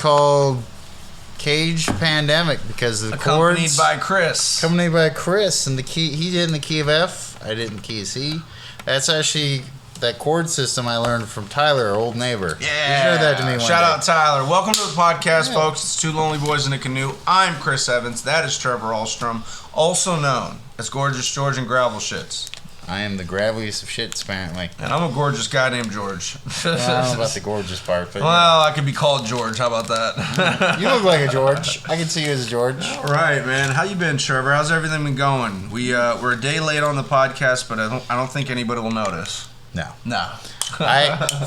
called Cage Pandemic because the accompanied chords... by Chris. Accompanied by Chris. And the key, he did in the key of F. I did in the key of C. That's actually... that chord system I learned from Tyler, our old neighbor. Yeah. He showed that to me one Shout day. out Tyler. Welcome to the podcast, folks. It's Two Lonely Boys in a Canoe. I'm Chris Evans. That is Trevor Ahlstrom, also known as Gorgeous George and Gravel Shits. I am the graveliest of shits, apparently. And I'm a gorgeous guy named George. Well, I don't know about the gorgeous part, but... Well, I could be called George. How about that? You look like a George. I can see you as a George. All right, man. How you been, Trevor? How's everything been going? We're a day late on the podcast, but I don't think anybody will notice. No.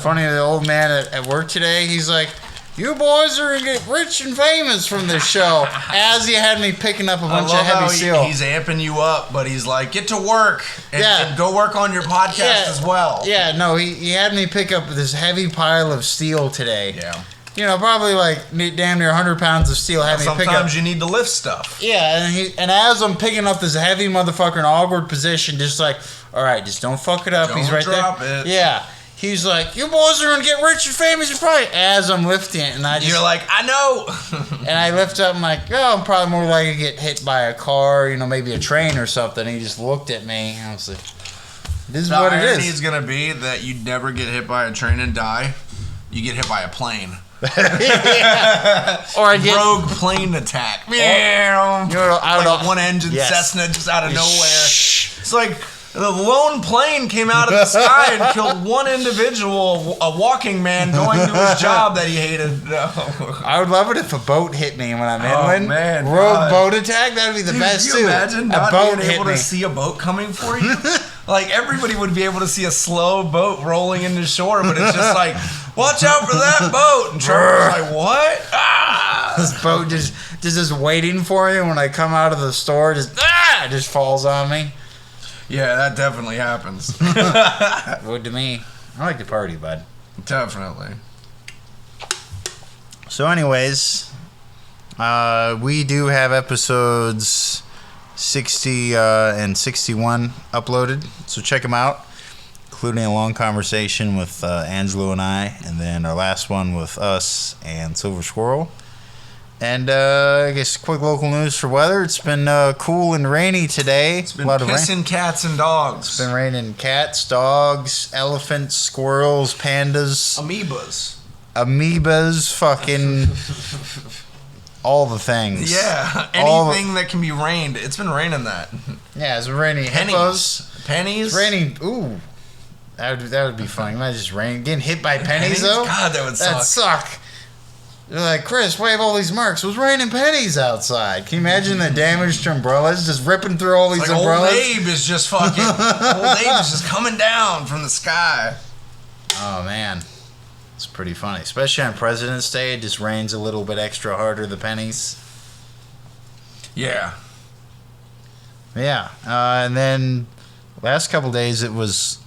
Funny, the old man at work today, he's like, you boys are going to get rich and famous from this show. As he had me picking up a bunch of heavy seal. He's amping you up, but he's like, get to work and go work on your podcast as well. Yeah, no, he had me pick up this heavy pile of steel today. Yeah. You know, probably like damn near 100 pounds of steel. Sometimes you need to lift stuff. Yeah, and as I'm picking up this heavy motherfucker in an awkward position, just like, all right, just don't fuck it up. Don't He's right drop there. It. Yeah. He's like, you boys are going to get rich and famous. You're probably, as I'm lifting it, and I just... You're like, I know. And I lift up, I'm like, oh, I'm probably more likely to get hit by a car, you know, maybe a train or something. And he just looked at me, and I was like, this is what it is. The irony is going to be that you never get hit by a train and die. You get hit by a plane. Yeah. Or I get... Rogue plane attack. Like one engine Cessna just out of nowhere. It's like... The lone plane came out of the sky and killed one individual, a walking man going to his job that he hated. No. I would love it if a boat hit me when I'm inland. Oh, man. Rogue boat attack, that would be the best, too. Can you imagine not being able to see a boat coming for you? Like, everybody would be able to see a slow boat rolling into shore, but it's just like, watch out for that boat. And Trevor's like, what? Ah! This boat just waiting for you. When I come out of the store, just falls on me. Yeah, that definitely happens. Would to me. I like to party, bud. Definitely. So anyways, we do have episodes 60 and 61 uploaded. So check them out, including a long conversation with Angelo and I, and then our last one with us and Silver Squirrel. And I guess quick local news for weather. It's been cool and rainy today. It's been pissing cats and dogs. It's been raining cats, dogs, elephants, squirrels, pandas. Amoebas, fucking all the things. Yeah, anything that can be rained. It's been raining that. Yeah, it's been raining hippos. Pennies? It's raining, ooh. That would be funny. Imagine just rain, getting hit by pennies, though. God, that would suck. That'd suck. They're like, Chris, why have all these marks? It was raining pennies outside. Can you imagine the damage to umbrellas? Just ripping through all these umbrellas? Old Abe is just fucking... Old Abe is just coming down from the sky. Oh, man. It's pretty funny. Especially on President's Day, it just rains a little bit extra harder, the pennies. Yeah. Yeah. And then last couple days it was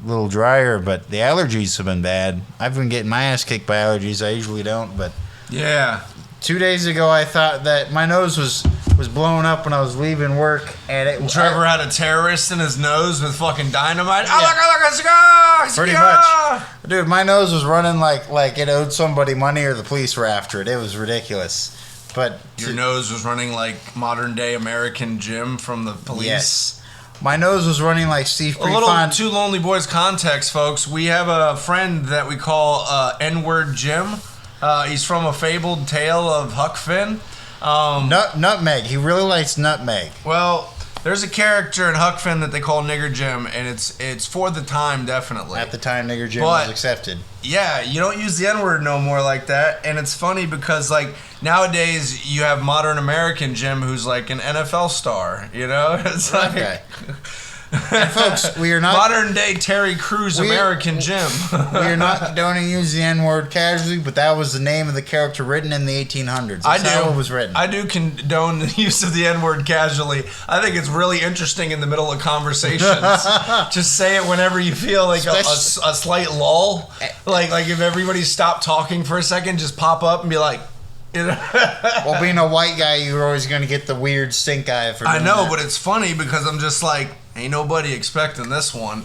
a little drier, but the allergies have been bad. I've been getting my ass kicked by allergies. I usually don't, but... Yeah. 2 days ago, I thought that my nose was blowing up when I was leaving work, and Trevor had a terrorist in his nose with fucking dynamite. Yeah. Pretty much, dude. My nose was running like it owed somebody money or the police were after it. It was ridiculous. But your nose was running like modern day American Jim from the police. Yes. My nose was running like Steve Prefon. A little Two Lonely Boys context, folks. We have a friend that we call N-word Jim. He's from a fabled tale of Huck Finn. Nutmeg. He really likes nutmeg. Well, there's a character in Huck Finn that they call Nigger Jim, and it's for the time, definitely. At the time, Nigger Jim was accepted. Yeah, you don't use the N-word no more like that, and it's funny because, like, nowadays you have modern American Jim who's like an NFL star, you know? It's like... Okay. And folks, we are not modern day Terry Crews American Jim. We are not condoning using the N-word casually, but that was the name of the character written in the 1800s. That's how it was written. I do condone the use of the N-word casually. I think it's really interesting in the middle of conversations. Just say it whenever you feel like a slight lull. Like if everybody stopped talking for a second, just pop up and be like. Well, being a white guy, you're always going to get the weird stink eye for doing I know, that. but it's funny because I'm just like, ain't nobody expecting this one.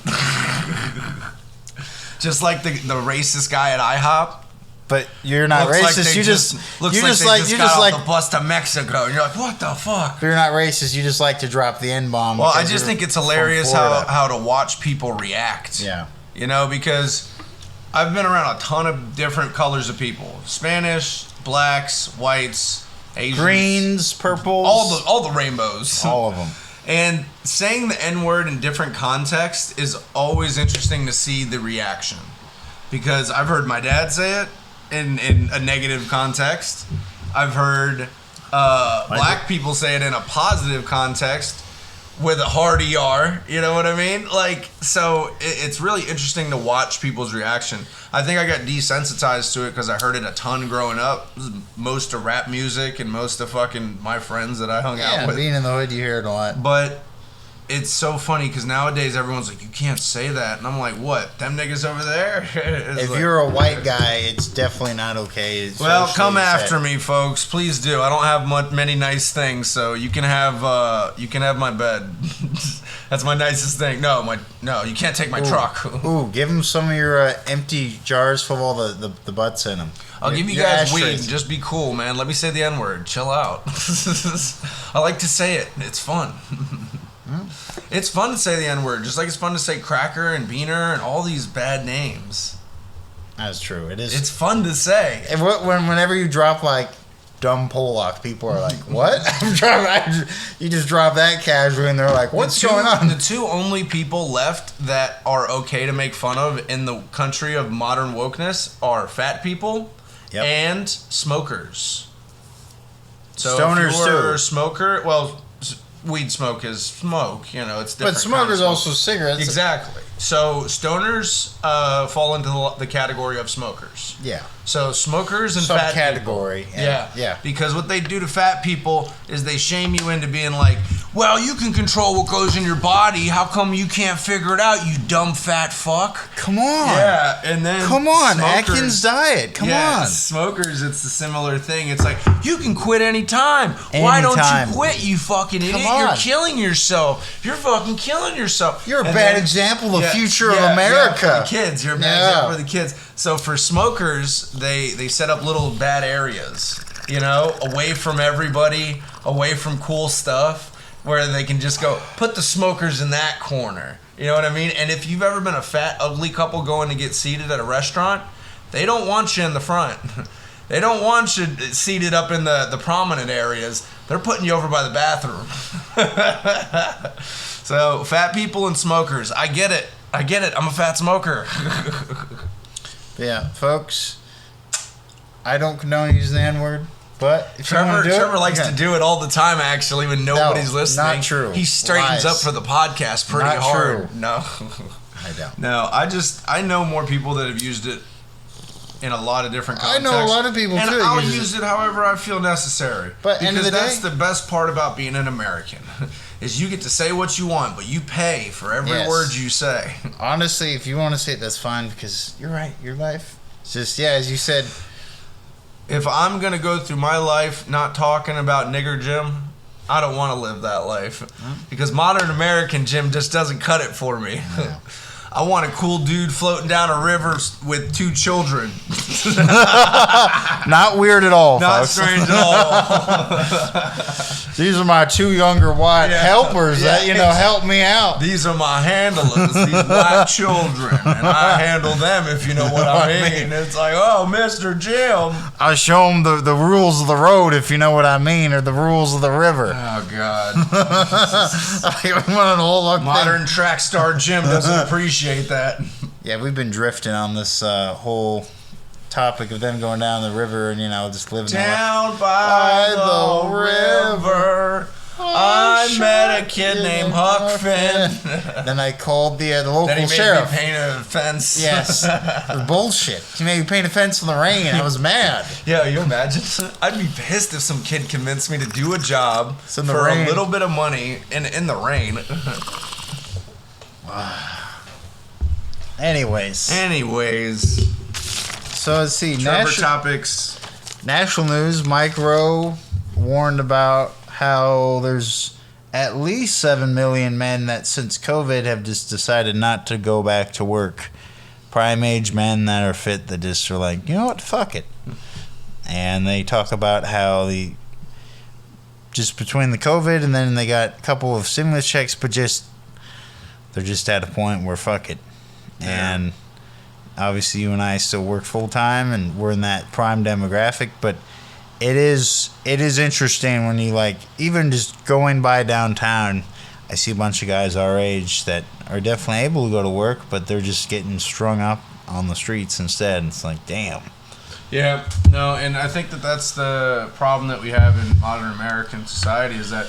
Just like the racist guy at IHOP. But you're not Looks like racist. they you just looks you like just they like just you got just off like. the bus to Mexico, and you're like, what the fuck? But you're not racist. You just like to drop the N-bomb. Well, I because just you're think it's from hilarious Florida. how to watch people react. Yeah. You know, because I've been around a ton of different colors of people: Spanish, blacks, whites, Asians, Greens, purples, all the rainbows, all of them. And saying the N-word in different contexts is always interesting to see the reaction, because I've heard my dad say it in a negative context. I've heard black people say it in a positive context with a hard ER, you know what I mean? Like, so it's really interesting to watch people's reaction. I think I got desensitized to it because I heard it a ton growing up. Most of rap music and most of fucking my friends that I hung out with. Being in the hood, you hear it a lot. But it's so funny because nowadays everyone's like, you can't say that. And I'm like, what? Them niggas over there? If you're a white guy, it's definitely not okay. It's well, come socially after accepted. me, folks. Please do. I don't have many nice things, so you can have my bed. That's my nicest thing. No, you can't take my truck. Ooh, give them some of your empty jars full of all the butts in them. I'll give you Your guys ashtrays. weed. Just be cool, man. Let me say the N-word. Chill out. I like to say it. It's fun. It's fun to say the N-word, just like it's fun to say cracker and beaner and all these bad names. That's true. It is. It's fun to say. And whenever you drop like dumb Pollock, people are like, "What?" You just drop that casually, and they're like, "What's going on?" The two only people left that are okay to make fun of in the country of modern wokeness are fat people and smokers. So Stoners if you're too. a smoker, well, weed smoke is smoke. You know, it's different. But smokers kind of smoke. also cigarettes. Exactly. So stoners fall into the category of smokers. Yeah. So smokers and fat people. Subcategory. Yeah. Because what they do to fat people is they shame you into being like, well, you can control what goes in your body. How come you can't figure it out, you dumb fat fuck? Come on. Yeah, and then Come on, smokers- Atkins diet. Come on. Smokers, it's a similar thing. It's like, you can quit anytime. Why don't Anytime. you quit, you fucking idiot? on. You're killing yourself. You're fucking killing yourself. You're a And bad then- example of the future yeah, of America. Yeah, for the kids. You're a bad Yeah. example for the kids. So for smokers, they set up little bad areas, you know, away from everybody, away from cool stuff, where they can just go, put the smokers in that corner. You know what I mean? And if you've ever been a fat, ugly couple going to get seated at a restaurant, they don't want you in the front. They don't want you seated up in the prominent areas. They're putting you over by the bathroom. So, fat people and smokers, I get it. I'm a fat smoker. Yeah, folks. I don't condone using the N-word, but if you want to do Trevor it, likes okay. to do it all the time, actually, when nobody's No, listening. not true. He straightens Lies. up for the podcast pretty Not hard. true. No. I don't. No, I know more people that have used it in a lot of different I contexts. know a lot of people, and too, that I'll use use it however I feel necessary. But end of the that's day- the best part about being an American, is you get to say what you want, but you pay for every Yes. word you say. Honestly, if you want to say it, that's fine, because you're right. Your life. It's just, yeah, as you said, If I'm gonna go through my life not talking about nigger Jim, I don't want to live that life, because modern American Jim just doesn't cut it for me. I want a cool dude floating down a river with 2 children. not weird at all, Not folks. strange at all. These are my 2 younger white Yeah. helpers that, Yeah. help me out. These are my handlers, these white children, and I handle them, if you know what I mean. It's like, oh, Mr. Jim. I show them the rules of the road, if you know what I mean, or the rules of the river. Oh, God. I want a whole lot Modern track star Jim doesn't appreciate that. Yeah, we've been drifting on this whole topic of them going down the river and, just living their life. Down by the river, I met a kid named Huck Finn. Then I called the Then he local made sheriff. me paint a fence. Yes. It was bullshit. He made me paint a fence in the rain. I was mad. Yeah, you imagine? I'd be pissed if some kid convinced me to do a job in the for rain. a little bit of money in the rain. Anyways. So let's see. Trevor topics. National news. Mike Rowe warned about how there's at least 7 million men that since COVID have just decided not to go back to work prime age men that are fit that just are like, you know what, fuck it. And they talk about how just between the COVID and then they got a couple of stimulus checks, but they're just at a point where fuck it. Yeah. And obviously you and I still work full time and we're in that prime demographic, but it is interesting when you like, even just going by downtown, I see a bunch of guys our age that are definitely able to go to work, but they're just getting strung up on the streets instead. It's like, damn. Yeah, no, and I think that's the problem that we have in modern American society is that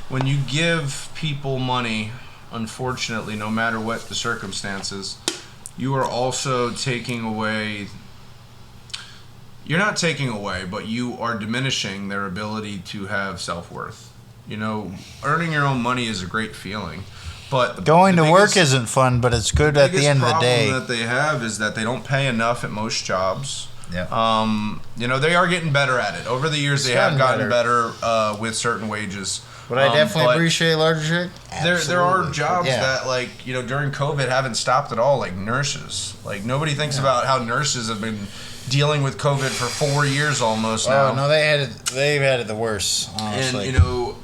when you give people money, unfortunately, no matter what the circumstances, you are also taking away. You're not taking away, but you are diminishing their ability to have self-worth. You know, earning your own money is a great feeling, but going to work isn't fun, but it's good at the end of the day. The problem that they have is that they don't pay enough at most jobs. Yeah. You know, they are getting better at it. Over the years, they have gotten better with certain wages. Would I definitely appreciate a larger check? There are jobs that, like, you know, during COVID haven't stopped at all, like nurses. Like, nobody thinks about how nurses have been dealing with COVID for 4 years almost now. Oh, no, they've had it the worst, honestly. And, you know,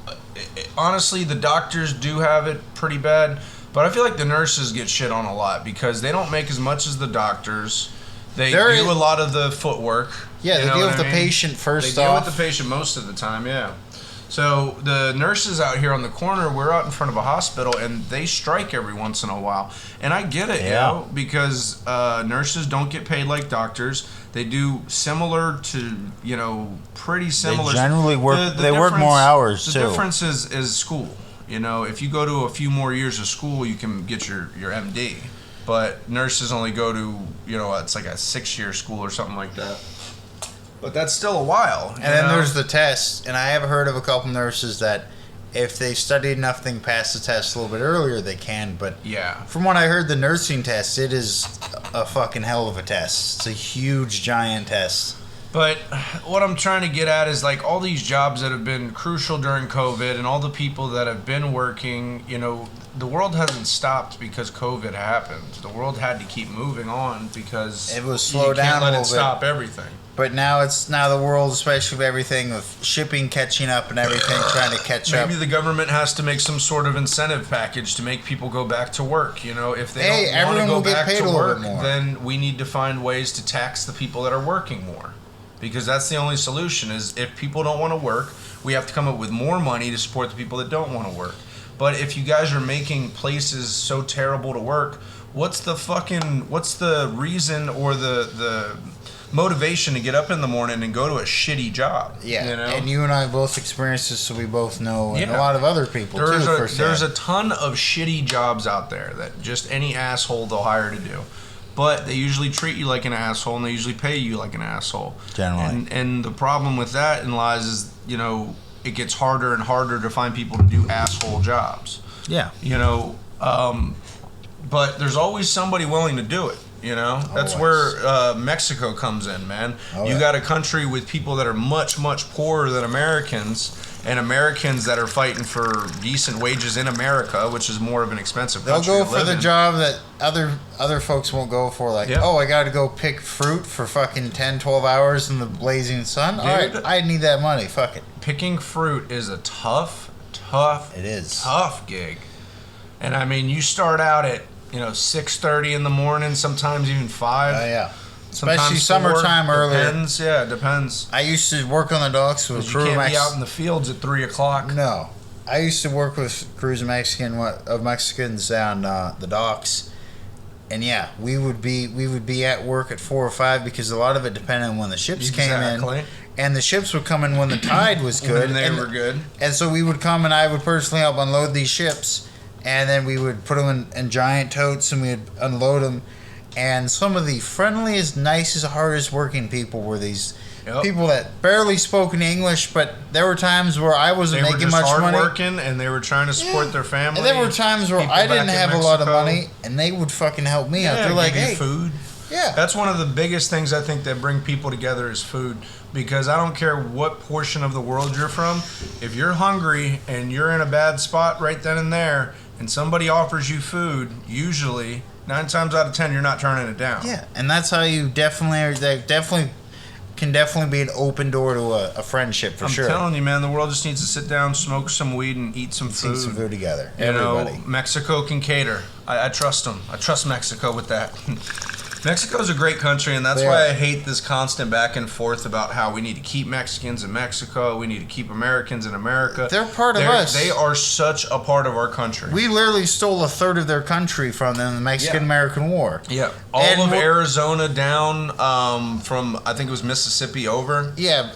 honestly, the doctors do have it pretty bad, but I feel like the nurses get shit on a lot because they don't make as much as the doctors. They do a lot of the footwork. Yeah, they deal with the patient first off. They deal with the patient most of the time, yeah. So the nurses out here on the corner, we're out in front of a hospital, and they strike every once in a while. And I get it, you know, because nurses don't get paid like doctors. They do similar to, you know, pretty similar. They generally work. They work more hours too. The difference is school. You know, if you go to a few more years of school, you can get your MD. But nurses only go to, you know, it's like a 6-year school or something like that. But that's still a while. And then there's the test. And I have heard of a couple nurses that if they studied enough, they can pass the test a little bit earlier, they can. But yeah, from what I heard, the nursing test, it is a fucking hell of a test. It's a huge, giant test. But what I'm trying to get at is, like, all these jobs that have been crucial during COVID and all the people that have been working, you know, the world hasn't stopped because COVID happened. The world had to keep moving on because it was slowed down a little bit. You can't let it stop everything. But now the world, especially with everything, with shipping catching up and everything, trying to catch up. Maybe the government has to make some sort of incentive package to make people go back to work. You know, if they don't want to go back to work, then we need to find ways to tax the people that are working more. Because that's the only solution is if people don't want to work, we have to come up with more money to support the people that don't want to work. But if you guys are making places so terrible to work, what's the reason or the motivation to get up in the morning and go to a shitty job? Yeah, you know? And you and I both experienced this, so we both know, and a lot of other people There's a ton of shitty jobs out there that just any asshole they'll hire to do. But they usually treat you like an asshole, and they usually pay you like an asshole. Generally. And the problem with that lies is, you know, it gets harder and harder to find people to do asshole jobs. Yeah. You know, but there's always somebody willing to do it. You know, that's where Mexico comes in, man. You got a country with people that are much, much poorer than Americans, and Americans that are fighting for decent wages in America, which is more of an expensive country. They'll go for the job that other folks won't go for. Like, I got to go pick fruit for fucking 10, 12 hours in the blazing sun. Dude, all right, I need that money. Fuck it. Picking fruit is a tough gig. And I mean, you start out at 6:30 in the morning, sometimes even 5. Yeah. Especially summertime earlier. Depends. Yeah, it depends. I used to work on the docks with crew. You can't be out in the fields at 3 o'clock. No, I used to work with crews of Mexicans down the docks, and yeah, we would be at work at 4 or 5 because a lot of it depended on when the ships came in, and the ships would come in when the tide was good. And they were good. And so we would come, and I would personally help unload these ships, and then we would put them in giant totes, and we'd unload them. And some of the friendliest, nicest, hardest working people were these people that barely spoke in English, but there were times where I wasn't making much money. They were just hardworking, and they were trying to support their family. And there were times where I didn't have a lot of money, and they would fucking help me out. They're like, hey, food. Yeah. That's one of the biggest things I think that bring people together is food. Because I don't care what portion of the world you're from, if you're hungry and you're in a bad spot right then and there, and somebody offers you food, usually 9 times out of 10, you're not turning it down. Yeah, and that's how you definitely can be an open door to a friendship for sure. I'm telling you, man, the world just needs to sit down, smoke some weed, and eat some food. Eat some food together. You know, Mexico can cater. I trust them. I trust Mexico with that. Mexico's a great country, and that's why I hate this constant back and forth about how we need to keep Mexicans in Mexico, we need to keep Americans in America. They're part of us. They are such a part of our country. We literally stole a third of their country from them in the Mexican-American War. Yeah. All of Arizona down from, I think it was Mississippi over. Yeah,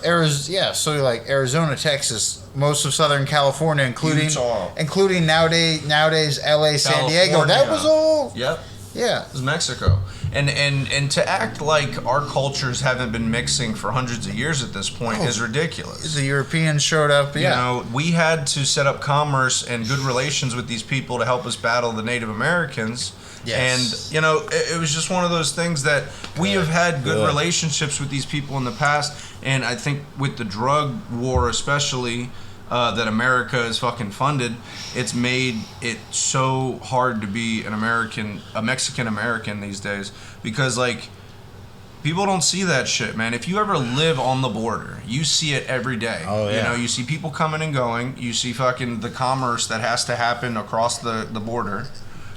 so like Arizona, Texas, most of Southern California, including nowadays LA, San Diego. That was all. Yep. Yeah. It was Mexico. And to act like our cultures haven't been mixing for hundreds of years at this point is ridiculous. The Europeans showed up, You know, we had to set up commerce and good relations with these people to help us battle the Native Americans. Yes. And, you know, it was just one of those things that we have had good relationships with these people in the past. And I think with the drug war especially, that America is fucking funded, it's made it so hard to be a Mexican American these days, because like people don't see that shit, man. If you ever live on the border, you see it every day. You know, you see people coming and going, you see fucking the commerce that has to happen across the border.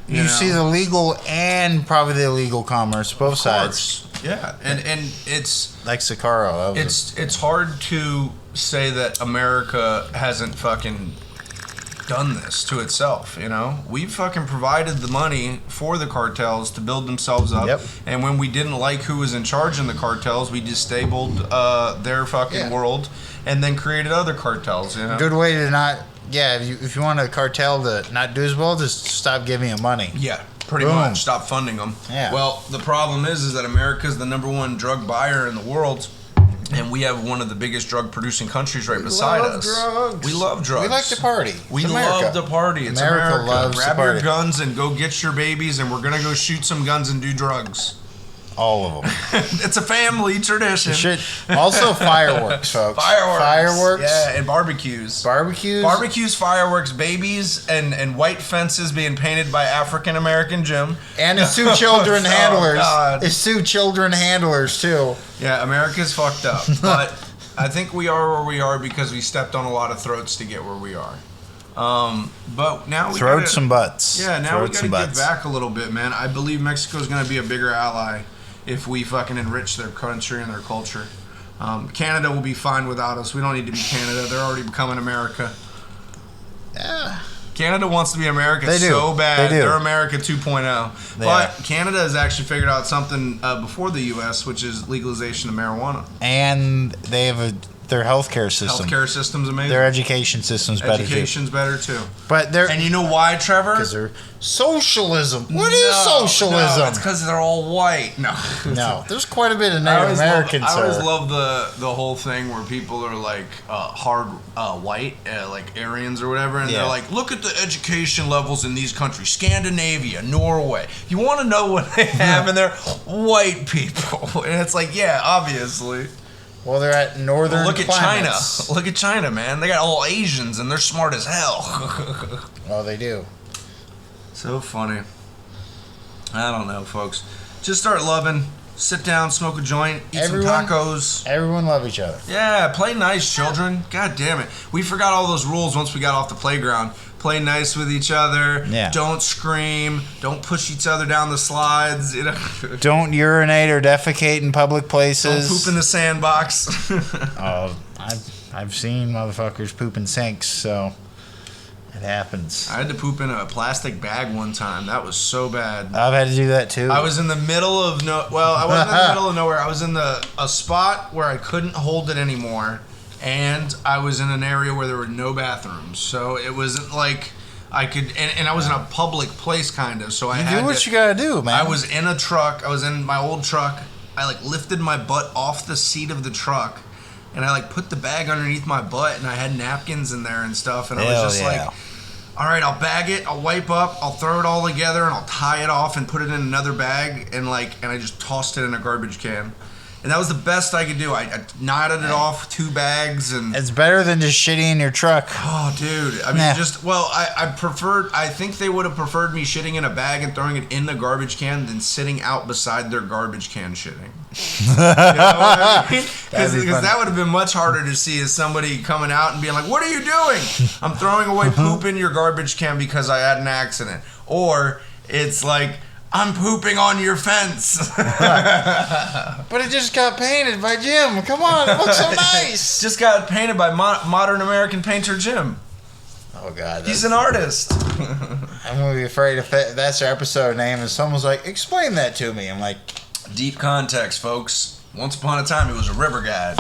You see the legal and probably the illegal commerce, both sides. Yeah, and it's like Sicario. It's hard to say that America hasn't fucking done this to itself. You know, we've fucking provided the money for the cartels to build themselves up. And when we didn't like who was in charge in the cartels, we disabled their fucking world and then created other cartels. You know, good way to not. Yeah, if you want a cartel to not do as well, just stop giving them money. Yeah, pretty much. Stop funding them. Yeah. Well, the problem is that America's the #1 drug buyer in the world, and we have one of the biggest drug-producing countries beside us. Drugs. We love drugs. We like to party. We love to party. It's America. Loves Grab to party. your guns and go get your babies, and we're gonna go shoot some guns and do drugs. All of them. It's a family tradition. Also fireworks, folks. Fireworks. Yeah, and barbecues. Barbecues, fireworks, babies, and white fences being painted by African American Jim. And his 2 children handlers. God. His 2 children handlers, too. Yeah, America's fucked up. But I think we are where we are because we stepped on a lot of throats to get where we are. But now we throats and butts. Yeah, now we gotta give back a little bit, man. I believe Mexico's gonna be a bigger ally if we fucking enrich their country and their culture. Canada will be fine without us. We don't need to be Canada. They're already becoming America. Yeah. Canada wants to be America so bad. They're America 2.0. But Canada has actually figured out something before the U.S., which is legalization of marijuana. And they have their healthcare system. Healthcare system's amazing. Their education system's better too. Education's better too. And you know why, Trevor? Because they're socialism. What is socialism? No, it's because they're all white. No. There's quite a bit of Native Americans. I always love the whole thing where people are like hard white, like Aryans or whatever, and they're like, look at the education levels in these countries: Scandinavia, Norway. You want to know what they have in there? White people, and it's like, yeah, obviously. Well, they're at northern look climates. At China. Look at China, man. They got all Asians, and they're smart as hell. Oh, they do. So funny. I don't know, folks. Just start loving. Sit down, smoke a joint, eat some tacos. Everyone love each other. Yeah, play nice, children. God damn it. We forgot all those rules once we got off the playground. Play nice with each other. Yeah. Don't scream. Don't push each other down the slides. You know. Don't urinate or defecate in public places. Don't poop in the sandbox. I've seen motherfuckers poop in sinks, so it happens. I had to poop in a plastic bag one time. That was so bad. I've had to do that too. I was in the middle of I wasn't in the middle of nowhere. I was in a spot where I couldn't hold it anymore. And I was in an area where there were no bathrooms, so it wasn't like I could. And I was in a public place, kind of. So I had do what you gotta do, man. I was in a truck. I was in my old truck. I lifted my butt off the seat of the truck, and I put the bag underneath my butt, and I had napkins in there and stuff. And I was just all right, I'll bag it. I'll wipe up. I'll throw it all together, and I'll tie it off and put it in another bag, and I just tossed it in a garbage can. And that was the best I could do. I knotted it off 2 bags, and it's better than just shitting in your truck. Oh, dude! I mean, I think they would have preferred me shitting in a bag and throwing it in the garbage can than sitting out beside their garbage can shitting. You know what I mean? Because that would have been much harder to see as somebody coming out and being like, "What are you doing?" I'm throwing away poop in your garbage can because I had an accident, or it's like, I'm pooping on your fence. But it just got painted by Jim. Come on, it looks so nice. Just got painted by modern American painter Jim. Oh, God. He's an artist. I'm going to be afraid if that's our episode name and someone's like, explain that to me. I'm like... Deep context, folks. Once upon a time, it was a river guide.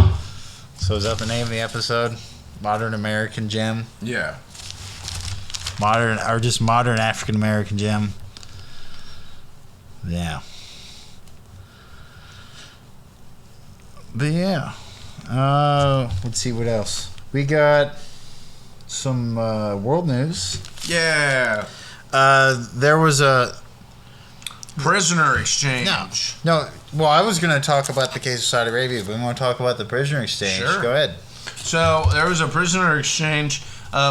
So is that the name of the episode? Modern American Jim? Yeah. Modern African American Jim. Yeah. But yeah. Let's see what else. We got some world news. Yeah. There was a prisoner exchange. No. Well, I was going to talk about the case of Saudi Arabia, but we want to talk about the prisoner exchange. Sure. Go ahead. So there was a prisoner exchange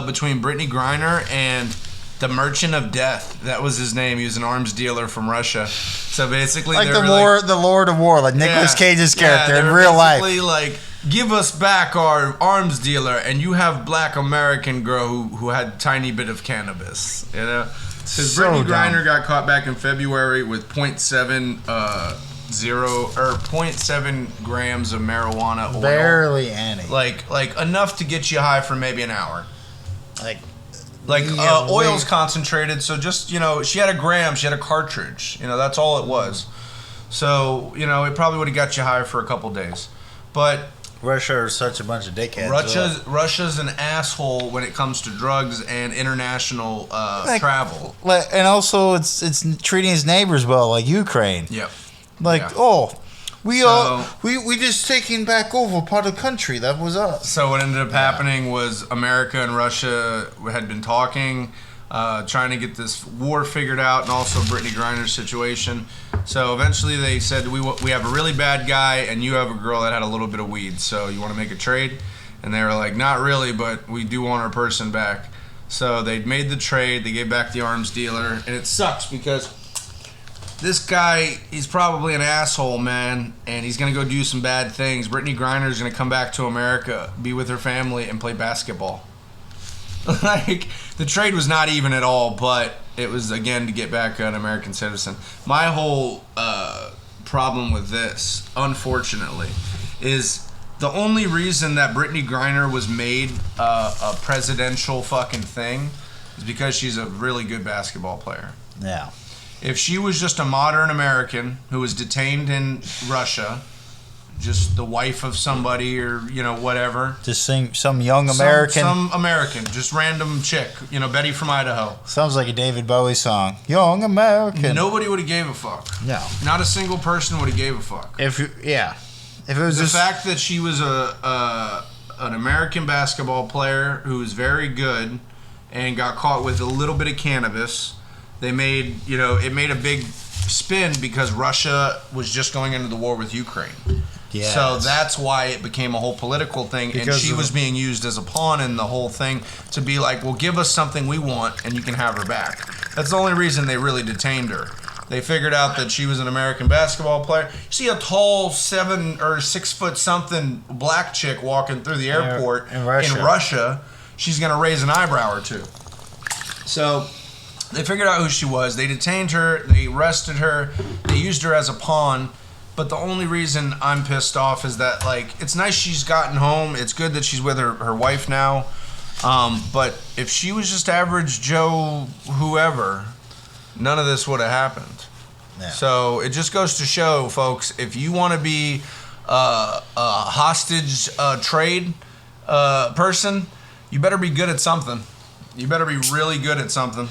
between Brittany Griner and the Merchant of Death. That was his name. He was an arms dealer from Russia. So basically, like the Lord of War, like Nicolas Cage's character in real life. Like, give us back our arms dealer, and you have black American girl who had tiny bit of cannabis. You know, because Brittany Griner got caught back in February with 0.7 grams of marijuana oil. Barely any. Like enough to get you high for maybe an hour. Like oil's concentrated, so just, you know, she had a gram, she had a cartridge, you know, that's all it was. So, you know, it probably would have got you high for a couple days. But Russia is such a bunch of dickheads. Russia's an asshole when it comes to drugs and international travel. And also, it's treating its neighbors well, like Ukraine. Yep. We just taking back over part of the country. That was us. So what ended up happening was America and Russia had been talking, trying to get this war figured out, and also Brittany Griner's situation. So eventually they said, we have a really bad guy, and you have a girl that had a little bit of weed. So you want to make a trade? And they were like, not really, but we do want our person back. So they made the trade. They gave back the arms dealer, and it sucks because this guy, he's probably an asshole, man, and he's going to go do some bad things. Brittany Griner's going to come back to America, be with her family, and play basketball. Like, the trade was not even at all, but it was, again, to get back an American citizen. My whole problem with this, unfortunately, is the only reason that Brittany Griner was made a presidential fucking thing is because she's a really good basketball player. Yeah. If she was just a modern American who was detained in Russia, just the wife of somebody or, you know, whatever. Just some young American. Some American, just random chick, you know, Betty from Idaho. Sounds like a David Bowie song. Young American. Nobody would have gave a fuck. No. Not a single person would have gave a fuck. If it was the fact that she was an American basketball player who was very good and got caught with a little bit of cannabis. They made, you know, it made a big spin because Russia was just going into the war with Ukraine. Yes. So that's why it became a whole political thing, because and she was being used as a pawn in the whole thing to be like, well, give us something we want and you can have her back. That's the only reason they really detained her. They figured out that she was an American basketball player. You see a tall 7 or 6 foot something black chick walking through the airport in Russia, she's going to raise an eyebrow or two. So they figured out who she was. They detained her. They arrested her. They used her as a pawn. But the only reason I'm pissed off is that, like, it's nice she's gotten home. It's good that she's with her wife now. But if she was just average Joe whoever, none of this would have happened. Yeah. So it just goes to show, folks, if you want to be a hostage trade person, you better be good at something. You better be really good at something.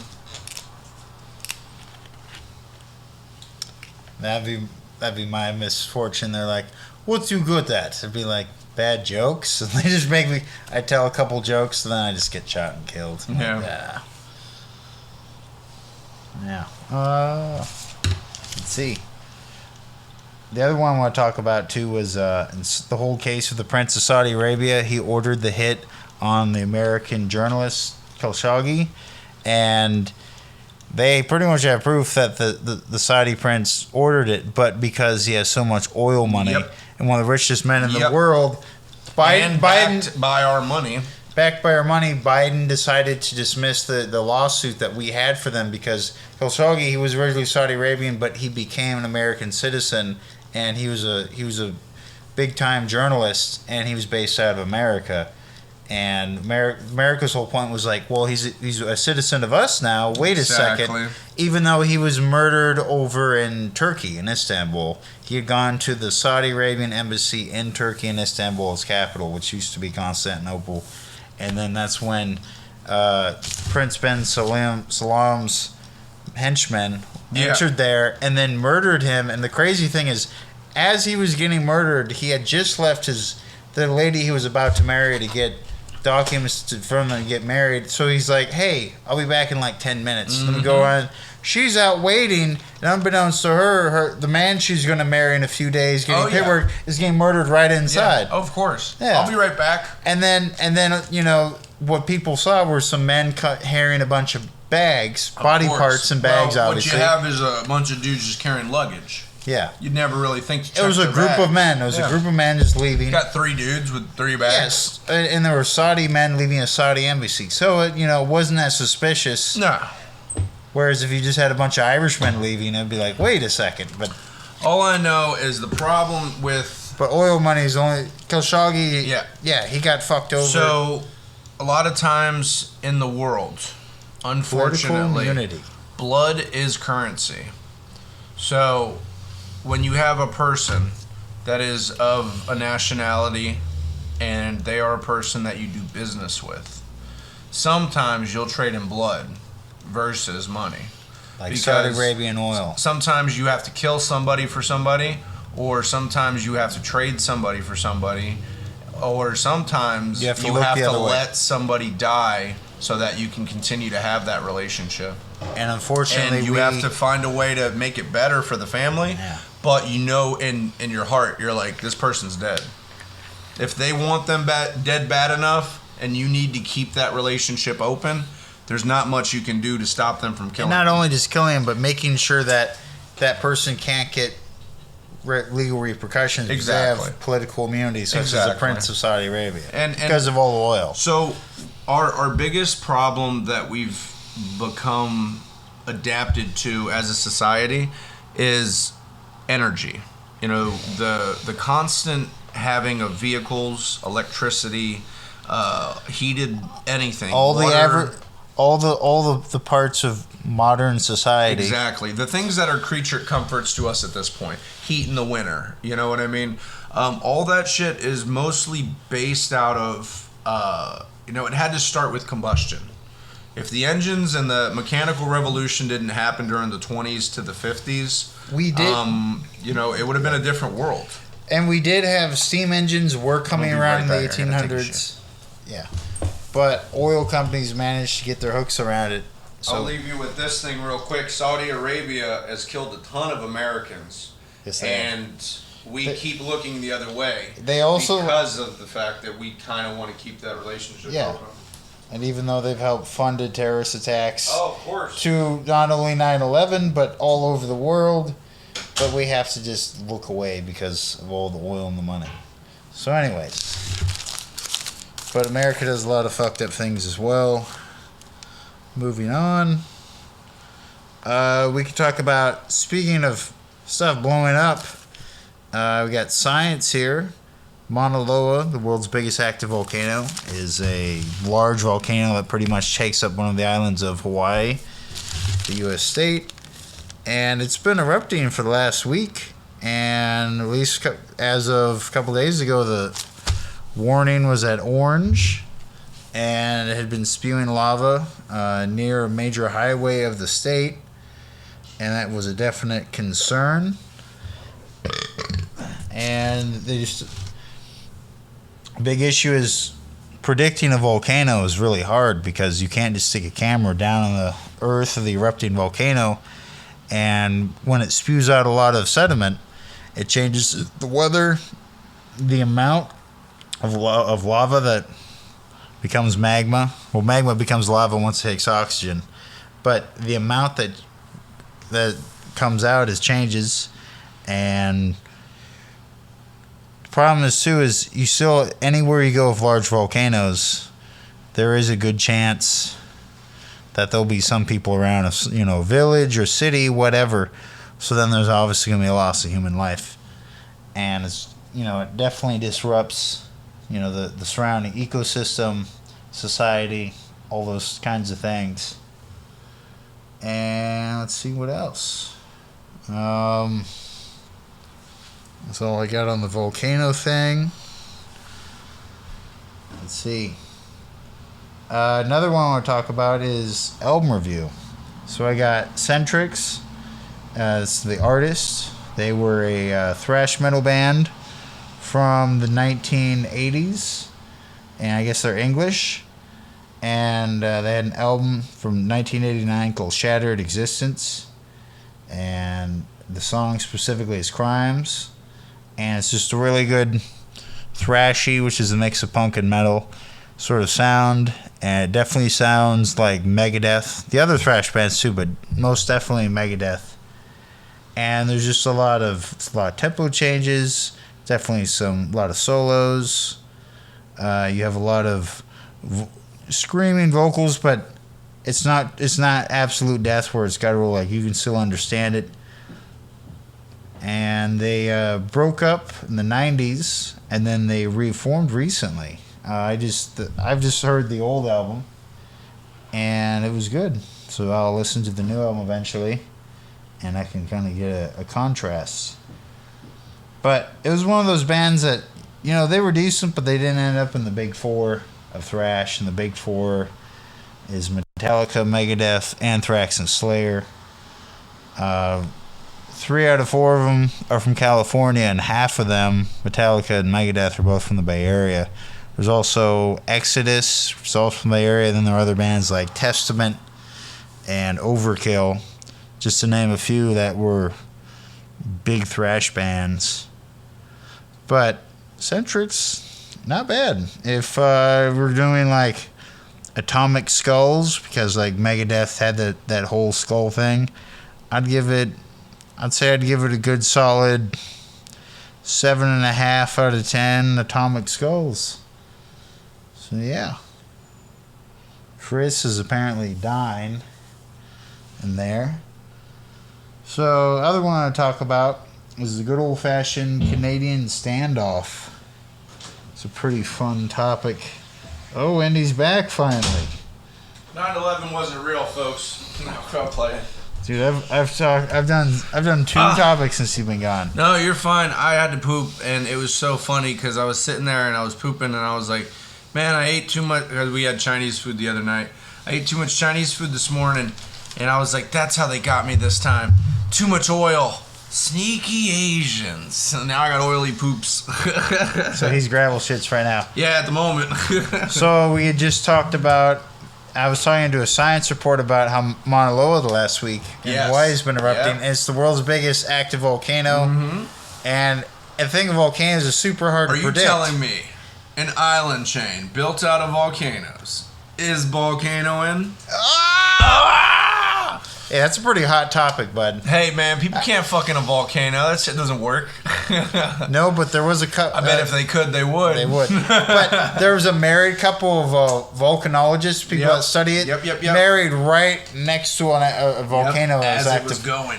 That'd be my misfortune. They're like, "What you good at?" It'd be like bad jokes, and they just make me. I tell a couple jokes, and then I just get shot and killed. Yeah. Yeah. Let's see. The other one I want to talk about too was the whole case of the Prince of Saudi Arabia. He ordered the hit on the American journalist Khashoggi, and they pretty much have proof that the Saudi prince ordered it, but because he has so much oil money and one of the richest men in the world, Biden backed by our money. Backed by our money, Biden decided to dismiss the lawsuit that we had for them because Khashoggi, he was originally Saudi Arabian, but he became an American citizen, and he was a big time journalist, and he was based out of America. And America's whole point was like, well, he's a citizen of us now. Wait a second. Even though he was murdered over in Turkey, in Istanbul, he had gone to the Saudi Arabian embassy in Turkey, in Istanbul, its capital, which used to be Constantinople. And then that's when Prince bin Salam's henchmen entered there and then murdered him. And the crazy thing is, as he was getting murdered, he had just left the lady he was about to marry to get documents for them to get married. So he's like, hey, I'll be back in like 10 minutes. Let me go on. She's out waiting, and unbeknownst to her the man she's going to marry in a few days getting paperwork is getting murdered right inside. Yeah, of course. Yeah. I'll be right back. And then what people saw were some men carrying a bunch of bags, body parts and bags, obviously. What you have is a bunch of dudes just carrying luggage. Yeah. You'd never really think to check It was a group of men. It was a group of men just leaving. You got 3 dudes with 3 bags. Yes. And there were Saudi men leaving a Saudi embassy. So it, wasn't that suspicious. No. Whereas if you just had a bunch of Irishmen leaving, it'd be like, wait a second. But all I know is the problem with... But oil money is only... Khashoggi, yeah, he got fucked over. So, a lot of times in the world, unfortunately, blood is currency. So... when you have a person that is of a nationality and they are a person that you do business with, sometimes you'll trade in blood versus money. Like Saudi Arabian oil. Sometimes you have to kill somebody for somebody, or sometimes you have to trade somebody for somebody, or sometimes you have to let somebody die so that you can continue to have that relationship. And unfortunately, and you have to find a way to make it better for the family. Yeah. But in your heart, you're like, this person's dead. If they want them dead bad enough, and you need to keep that relationship open, there's not much you can do to stop them from killing. And not only just killing him, but making sure that that person can't get legal repercussions. Exactly. They have political immunity, such as the Prince of Saudi Arabia, and because of all the oil. So, our biggest problem that we've become adapted to as a society is energy. The constant having of vehicles, electricity, heated anything. All the parts of modern society. Exactly. The things that are creature comforts to us at this point. Heat in the winter. You know what I mean? All that shit is mostly based out of, it had to start with combustion. If the engines and the mechanical revolution didn't happen during the 20s to the 50s, we did. It would have been a different world. And we did have steam engines were coming around in the 1800s. Yeah. But oil companies managed to get their hooks around it. So I'll leave you with this thing real quick. Saudi Arabia has killed a ton of Americans. Yes, and we keep looking the other way. They also... because of the fact that we kind of want to keep that relationship open. And even though they've helped funded terrorist attacks of course. To not only 9/11, but all over the world, but we have to just look away because of all the oil and the money. So anyways, but America does a lot of fucked up things as well. Moving on, we could talk about, speaking of stuff blowing up, we got science here. Mauna Loa, the world's biggest active volcano, is a large volcano that pretty much takes up one of the islands of Hawaii, the U.S. state. And it's been erupting for the last week. And at least as of a couple days ago, the warning was at orange. And it had been spewing lava near a major highway of the state. And that was a definite concern. And they just... big issue is predicting a volcano is really hard because you can't just stick a camera down on the earth of the erupting volcano, and when it spews out a lot of sediment, It changes the weather, the amount of lava that becomes magma. Well, magma becomes lava once it takes oxygen, but the amount that comes out changes. And the problem is too is you still, anywhere you go with large volcanoes, there is a good chance that there'll be some people around a village or city, whatever. So then there's obviously going to be a loss of human life, and it's it definitely disrupts the surrounding ecosystem, society, all those kinds of things. And let's see what else. That's all I got on the volcano thing. Let's see. Another one I want to talk about is album review. So I got Centrix as the artist. They were a thrash metal band from the 1980s, and I guess they're English. And they had an album from 1989 called Shattered Existence, and the song specifically is Crimes. And it's just a really good thrashy, which is a mix of punk and metal sort of sound, and it definitely sounds like Megadeth. The other thrash bands too, but most definitely Megadeth. And there's just a lot of tempo changes, definitely a lot of solos. You have a lot of screaming vocals, but it's not absolute death where it's guttural. Like, you can still understand it. And they broke up in the 90s, and then they reformed recently. I've just heard the old album, and it was good. So I'll listen to the new album eventually, and I can kind of get a contrast. But it was one of those bands that, they were decent, but they didn't end up in the big four of thrash. And the big four is Metallica, Megadeth, Anthrax, and Slayer. 3 out of 4 of them are from California, and half of them, Metallica and Megadeth, are both from the Bay Area. There's also Exodus, which is also from the Bay Area. Then there are other bands like Testament and Overkill, just to name a few that were big thrash bands. But Centrix, not bad. If we're doing like Atomic Skulls, because like Megadeth had that whole skull thing, I'd say I'd give it a good solid 7.5 out of 10 Atomic Skulls. So yeah. Chris is apparently dying in there. So the other one I want to talk about is the good old-fashioned Canadian standoff. It's a pretty fun topic. Oh, Andy's back finally. 9/11 wasn't real, folks. No, I'll play it. Dude, I've done 2 topics since you've been gone. No, you're fine. I had to poop, and it was so funny because I was sitting there and I was pooping, and I was like, man, I ate too much, because we had Chinese food the other night. I ate too much Chinese food this morning, and I was like, that's how they got me this time. Too much oil. Sneaky Asians. So now I got oily poops. So he's gravel shits right now. Yeah, at the moment. So we had just talked about, I was talking to a science report about how Mauna Loa the last week in Hawaii has been erupting. Yep. It's the world's biggest active volcano. Mm-hmm. And the thing of volcanoes is super hard to predict. Are you telling me an island chain built out of volcanoes is volcanoing? Yeah, that's a pretty hot topic, bud. Hey, man, people can't fuck in a volcano. That shit doesn't work. No, but there was a couple. I bet if they could, they would. They would. But there was a married couple of volcanologists, people that study it, married right next to a volcano. As it was going.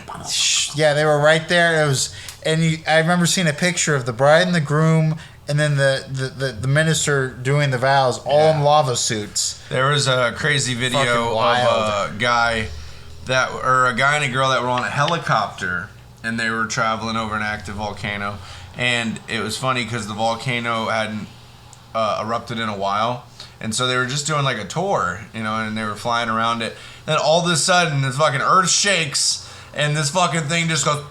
Yeah, they were right there. It was, I remember seeing a picture of the bride and the groom, and then the minister doing the vows, all in lava suits. There was a crazy video of a guy and a girl that were on a helicopter, and they were traveling over an active volcano. And it was funny because the volcano hadn't erupted in a while, and so they were just doing like a tour, and they were flying around it. Then all of a sudden, this fucking earth shakes, and this fucking thing just goes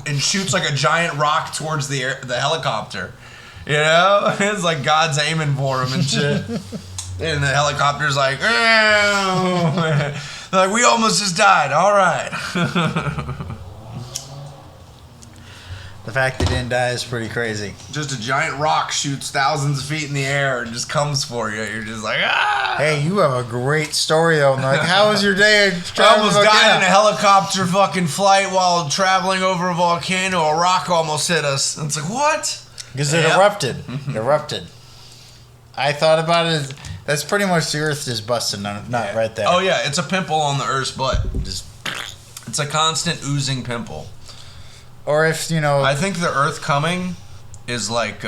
and shoots like a giant rock towards the helicopter. It's like God's aiming for him and shit. And the helicopter's like, they're like, we almost just died. All right. The fact they didn't die is pretty crazy. Just a giant rock shoots thousands of feet in the air and just comes for you. You're just like, ah! Hey, you have a great story, though. Like, how was your day? I almost died in a helicopter fucking flight while traveling over a volcano. A rock almost hit us. And it's like, what? Because it erupted. Erupted. I thought about it. That's pretty much the Earth just busting a nut right there. Oh, yeah. It's a pimple on the Earth's butt. It's a constant oozing pimple. Or if, you know... I think the Earth coming is like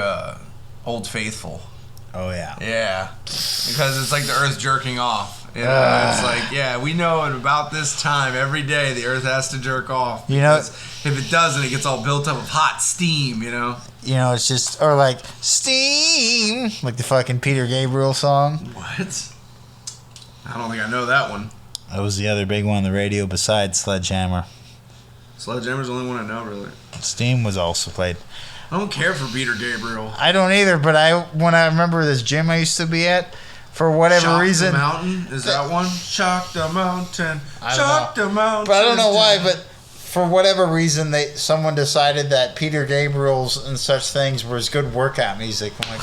Old Faithful. Oh, yeah. Yeah. Because it's like the Earth jerking off. You know? It's like, yeah, we know at about this time every day the Earth has to jerk off. You know... If it doesn't, it gets all built up of hot steam, you know? You know, it's just... Or like, steam! Like the fucking Peter Gabriel song. What? I don't think I know that one. That was the other big one on the radio besides Sledgehammer. Sledgehammer's the only one I know, really. Steam was also played. I don't care for Peter Gabriel. I don't either, but when I remember this gym I used to be at, for whatever reason... Shock the Mountain? Is that one? Shock the Mountain. Shock the Mountain. But I don't know why, but for whatever reason, someone decided that Peter Gabriel's and such things was good workout music. I'm like,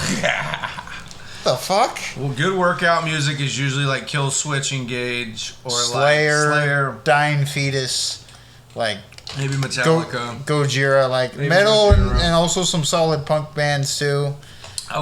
the fuck? Well, good workout music is usually like Kill Switch Engage or Slayer, Dying Fetus, like maybe Metallica, Gojira, like maybe metal and also some solid punk bands too. I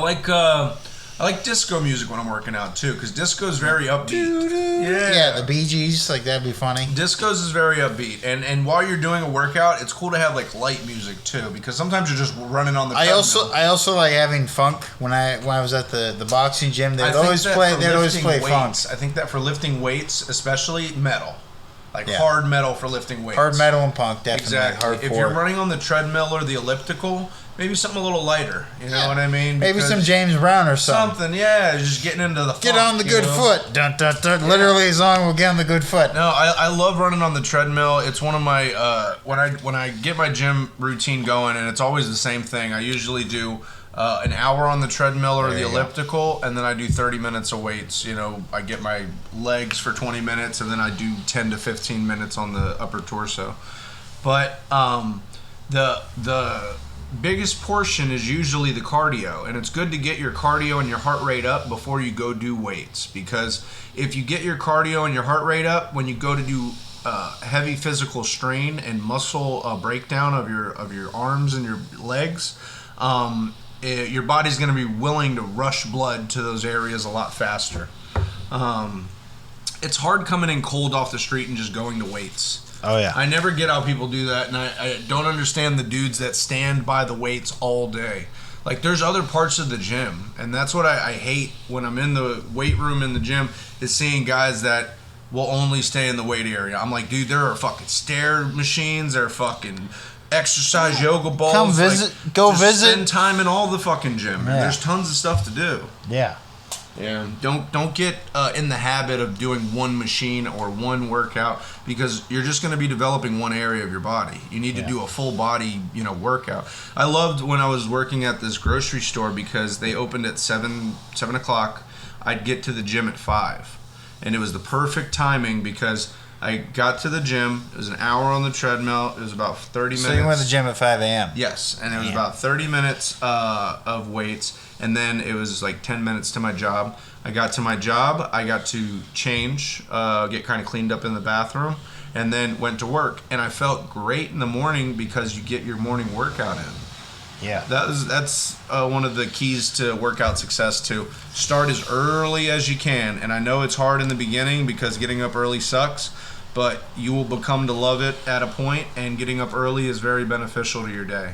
like disco music when I'm working out too, because disco is very upbeat. Yeah, the Bee Gees, like that'd be funny. Disco's is very upbeat, and while you're doing a workout, it's cool to have like light music too, because sometimes you're just running on the treadmill. I also like having funk when I was at the boxing gym. They'd always play funk. I think that for lifting weights, especially metal. Like hard metal for lifting weights. Hard metal and punk, definitely. Exactly. If you're running on the treadmill or the elliptical, maybe something a little lighter. You know what I mean? Maybe some James Brown or something. Something, yeah. Just getting into the funk. Get on the good foot. Dun, dun, dun. Literally, as long as we'll get on the good foot. No, I love running on the treadmill. It's one of my when I get my gym routine going, and it's always the same thing. I usually do an hour on the treadmill or the elliptical, and then I do 30 minutes of weights. You know, I get my legs for 20 minutes, and then I do 10 to 15 minutes on the upper torso. But the biggest portion is usually the cardio, and it's good to get your cardio and your heart rate up before you go do weights, because if you get your cardio and your heart rate up when you go to do heavy physical strain and muscle breakdown of your arms and your legs, your body's going to be willing to rush blood to those areas a lot faster. It's hard coming in cold off the street and just going to weights. Oh, yeah. I never get how people do that, and I don't understand the dudes that stand by the weights all day. Like, there's other parts of the gym, and that's what I hate when I'm in the weight room in the gym, is seeing guys that will only stay in the weight area. I'm like, dude, there are fucking stair machines, there are fucking exercise yoga balls. Come visit, like, go visit. Spend time in all the fucking gym, man. There's tons of stuff to do. Yeah. Yeah. Don't get in the habit of doing one machine or one workout, because you're just going to be developing one area of your body. You need to do a full body, workout. I loved when I was working at this grocery store, because they opened at 7 o'clock. I'd get to the gym at 5, and it was the perfect timing, because I got to the gym. It was an hour on the treadmill. It was about 30 minutes. So you went to the gym at 5 a.m. Yes, and it was about 30 minutes of weights, and then it was like 10 minutes to my job. I got to my job. I got to change, get kind of cleaned up in the bathroom, and then went to work. And I felt great in the morning, because you get your morning workout in. Yeah. That's one of the keys to workout success too. Start as early as you can. And I know it's hard in the beginning, because getting up early sucks, but you will become to love it at a point, and getting up early is very beneficial to your day.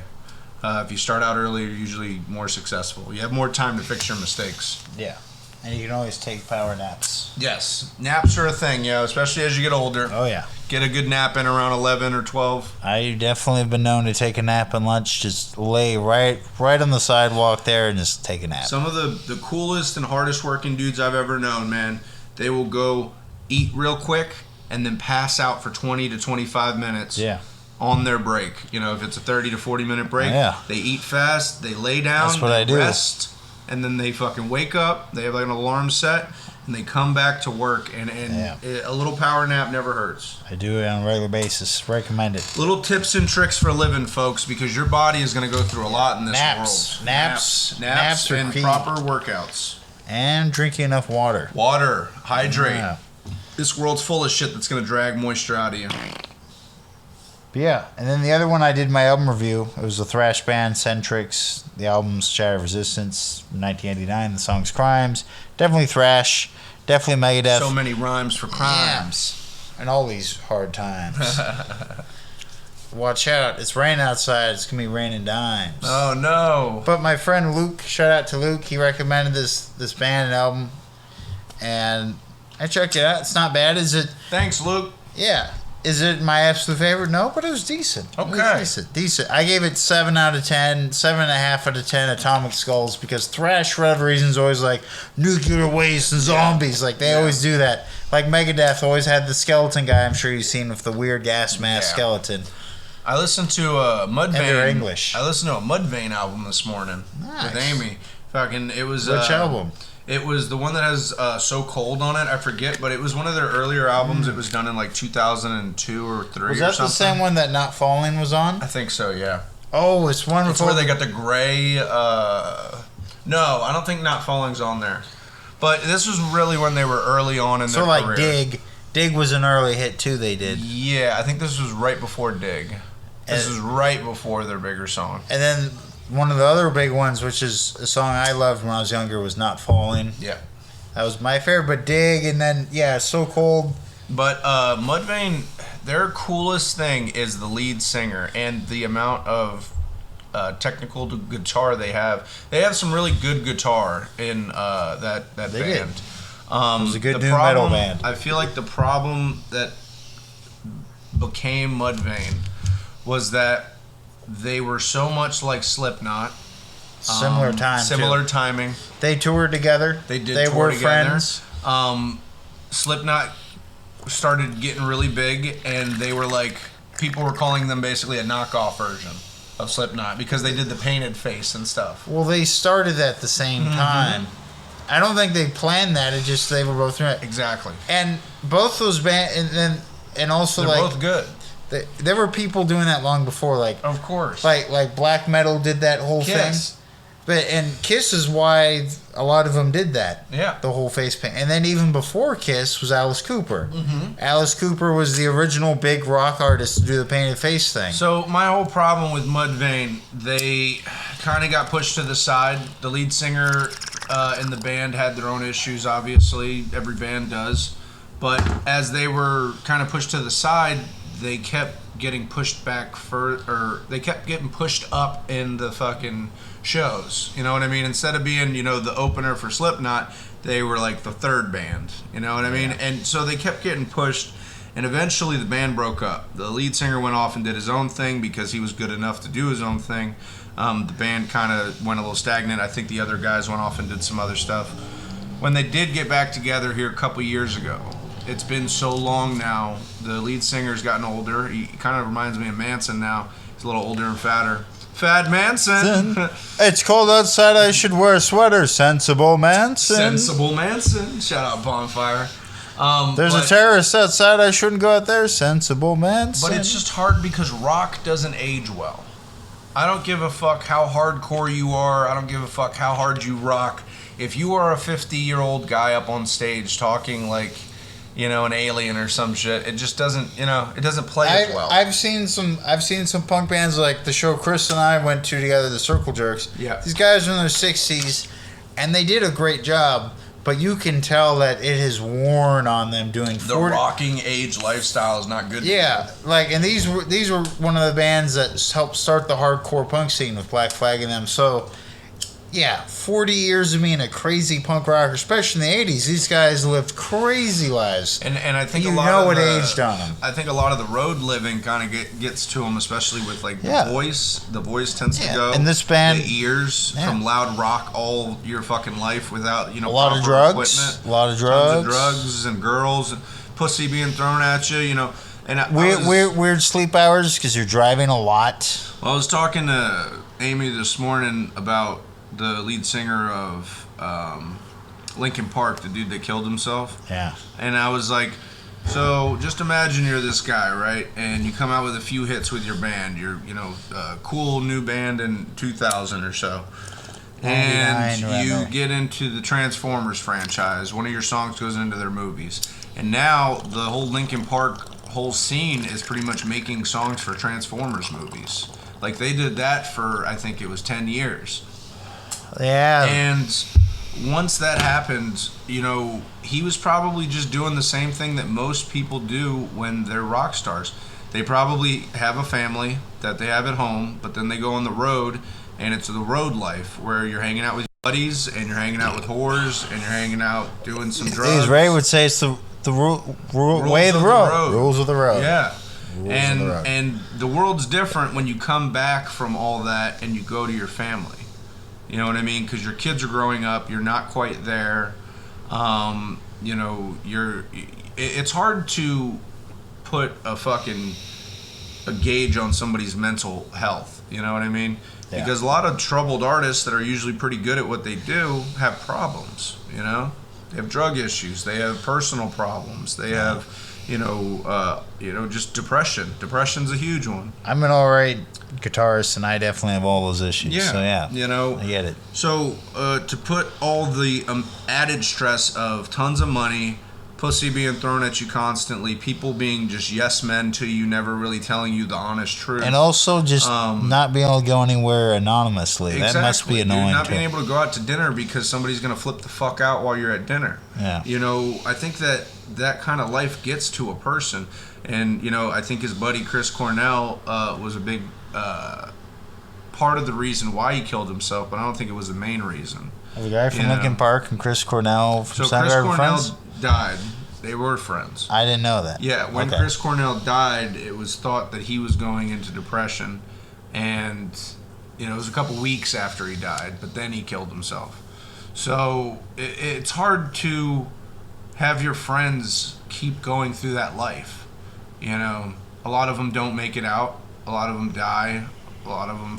If you start out early, you're usually more successful. You have more time to fix your mistakes. Yeah. And you can always take power naps. Yes. Naps are a thing, especially as you get older. Oh, yeah. Get a good nap in around 11 or 12. I definitely have been known to take a nap at lunch. Just lay right on the sidewalk there and just take a nap. Some of the coolest and hardest working dudes I've ever known, man, they will go eat real quick and then pass out for 20 to 25 minutes. Yeah. On their break. If it's a 30 to 40 minute break, they eat fast, they lay down, that's what I do. Rest, and then they fucking wake up. They have like an alarm set, and they come back to work, and a little power nap never hurts. I do it on a regular basis. Recommend it. Little tips and tricks for living, folks, because your body is going to go through a lot in this world. Naps and key. Proper workouts. And drinking enough water. Water. Hydrate. Yeah. This world's full of shit that's going to drag moisture out of you. But yeah, and then the other one I did my album review. It was the thrash band Centrix. The album's Shadow of Resistance, 1989. The song's Crimes. Definitely thrash. Definitely Megadeth. So many rhymes for crimes. Yeah. And all these hard times. Watch out. It's raining outside. It's going to be raining dimes. Oh, no. But my friend Luke, shout out to Luke, he recommended this band and album. And I checked it out. It's not bad. Is it? Thanks, Luke. Yeah. Is it my absolute favorite? No, but it was decent. Okay. It was decent. I gave it 7 out of 10, 7.5 out of 10 Atomic Skulls because thrash, for whatever reason, is always like nuclear waste and zombies. Like, they always do that. Like, Megadeth always had the skeleton guy, I'm sure you've seen, with the weird gas mask skeleton. I listened to a Mudvayne. And they're English. I listened to a Mudvayne album this morning with Amy. Fucking, it was. Which album? It was the one that has So Cold on it. I forget, but it was one of their earlier albums. It was done in like 2002 or 3 Was or that something. the same one that Not Falling was on? I think so, yeah. Oh, it's one It's where they got the gray. No, I don't think Not Falling's on there. But this was really when they were early on in their career. Dig. Dig was an early hit too, they did. Yeah, I think this was right before Dig. This was right before their bigger song. And then one of the other big ones, which is a song I loved when I was younger, was Not Falling. Yeah. That was my favorite, but Dig, and then, So Cold. But Mudvayne, their coolest thing is the lead singer and the amount of technical guitar they have. They have some really good guitar in that band. Did. It was a good new metal band. I feel like the problem that became Mudvayne was that they were so much like Slipknot. Similar timing. They toured together. They were together. Friends. Slipknot started getting really big, and they were like, people were calling them basically a knockoff version of Slipknot because they did the painted face and stuff. Well, they started at the same time. I don't think they planned that. It just they were both doing it. Exactly. And both those bands, and also they're like both good. There were people doing that long before, like of course, like black metal did that whole thing. And Kiss is why a lot of them did that. Yeah. The whole face paint. And then even before Kiss was Alice Cooper. Alice Cooper was the original big rock artist to do the painted face thing. So my whole problem with Mudvayne, they kind of got pushed to the side. The lead singer in the band had their own issues, obviously. Every band does. But as they were kind of pushed to the side, they kept getting pushed back they kept getting pushed up in the fucking shows. You know what I mean? Instead of being, the opener for Slipknot, they were like the third band. You know what I mean? And so they kept getting pushed, and eventually the band broke up. The lead singer went off and did his own thing because he was good enough to do his own thing. The band kind of went a little stagnant. I think the other guys went off and did some other stuff. When they did get back together here a couple years ago, it's been so long now. The lead singer's gotten older. He kind of reminds me of Manson now. He's a little older and fatter. Fad Manson. It's cold outside. I should wear a sweater. Sensible Manson. Sensible Manson. Shout out Bonfire. There's a terrorist outside. I shouldn't go out there. Sensible Manson. But it's just hard because rock doesn't age well. I don't give a fuck how hardcore you are. I don't give a fuck how hard you rock. If you are a 50-year-old guy up on stage talking like, an alien or some shit, it just doesn't, it doesn't play as well. I've seen some punk bands like the show Chris and I went to together, the Circle Jerks. Yeah. These guys are in their 60s, and they did a great job, but you can tell that it has worn on them doing the rocking age lifestyle is not good. Yeah, and these were one of the bands that helped start the hardcore punk scene with Black Flag and them. So, yeah, 40 years of being a crazy punk rocker, especially in the 80s. These guys lived crazy lives. And I think it aged on them. I think a lot of the road living kind of gets to them, especially with the voice. The voice tends to go. And this band, the ears from loud rock all your fucking life without a lot of drugs, equipment, a lot of drugs, tons of drugs and girls, and pussy being thrown at you. And weird sleep hours because you're driving a lot. Well, I was talking to Amy this morning about the lead singer of Linkin Park, the dude that killed himself. Yeah. And I was like, so just imagine you're this guy, right? And you come out with a few hits with your band. You're, cool new band in 2000 or so. And you get into the Transformers franchise. One of your songs goes into their movies. And now the whole Linkin Park whole scene is pretty much making songs for Transformers movies. Like they did that for, I think it was 10 years. Yeah. And once that happened, he was probably just doing the same thing that most people do when they're rock stars. They probably have a family that they have at home, but then they go on the road, and it's the road life where you're hanging out with your buddies, and you're hanging out with whores, and you're hanging out doing some drugs. As Ray would say, it's the way of the road. Rules of the road. Yeah. And the world's different when you come back from all that and you go to your family. You know what I mean? Because your kids are growing up. You're not quite there. It's hard to put a gauge on somebody's mental health. You know what I mean? Yeah. Because a lot of troubled artists that are usually pretty good at what they do have problems. They have drug issues. They have personal problems. They have, just depression. Depression's a huge one. I'm an alright guitarist, and I definitely have all those issues. Yeah. So yeah, I get it. So to put all the added stress of tons of money, pussy being thrown at you constantly, people being just yes men to you, never really telling you the honest truth, and also just not being able to go anywhere anonymously. Exactly. That must be annoying. Not being able to go out to dinner because somebody's gonna flip the fuck out while you're at dinner. Yeah. I think that kind of life gets to a person, and I think his buddy Chris Cornell was a big part of the reason why he killed himself, but I don't think it was the main reason. The guy from Linkin Park and Chris Cornell from Chris Cornell friends? died. They were friends. I didn't know that. Yeah, when Chris Cornell died, it was thought that he was going into depression, and it was a couple weeks after he died, but then he killed himself. So it's hard to have your friends keep going through that life. A lot of them don't make it out. A lot of them die. A lot of them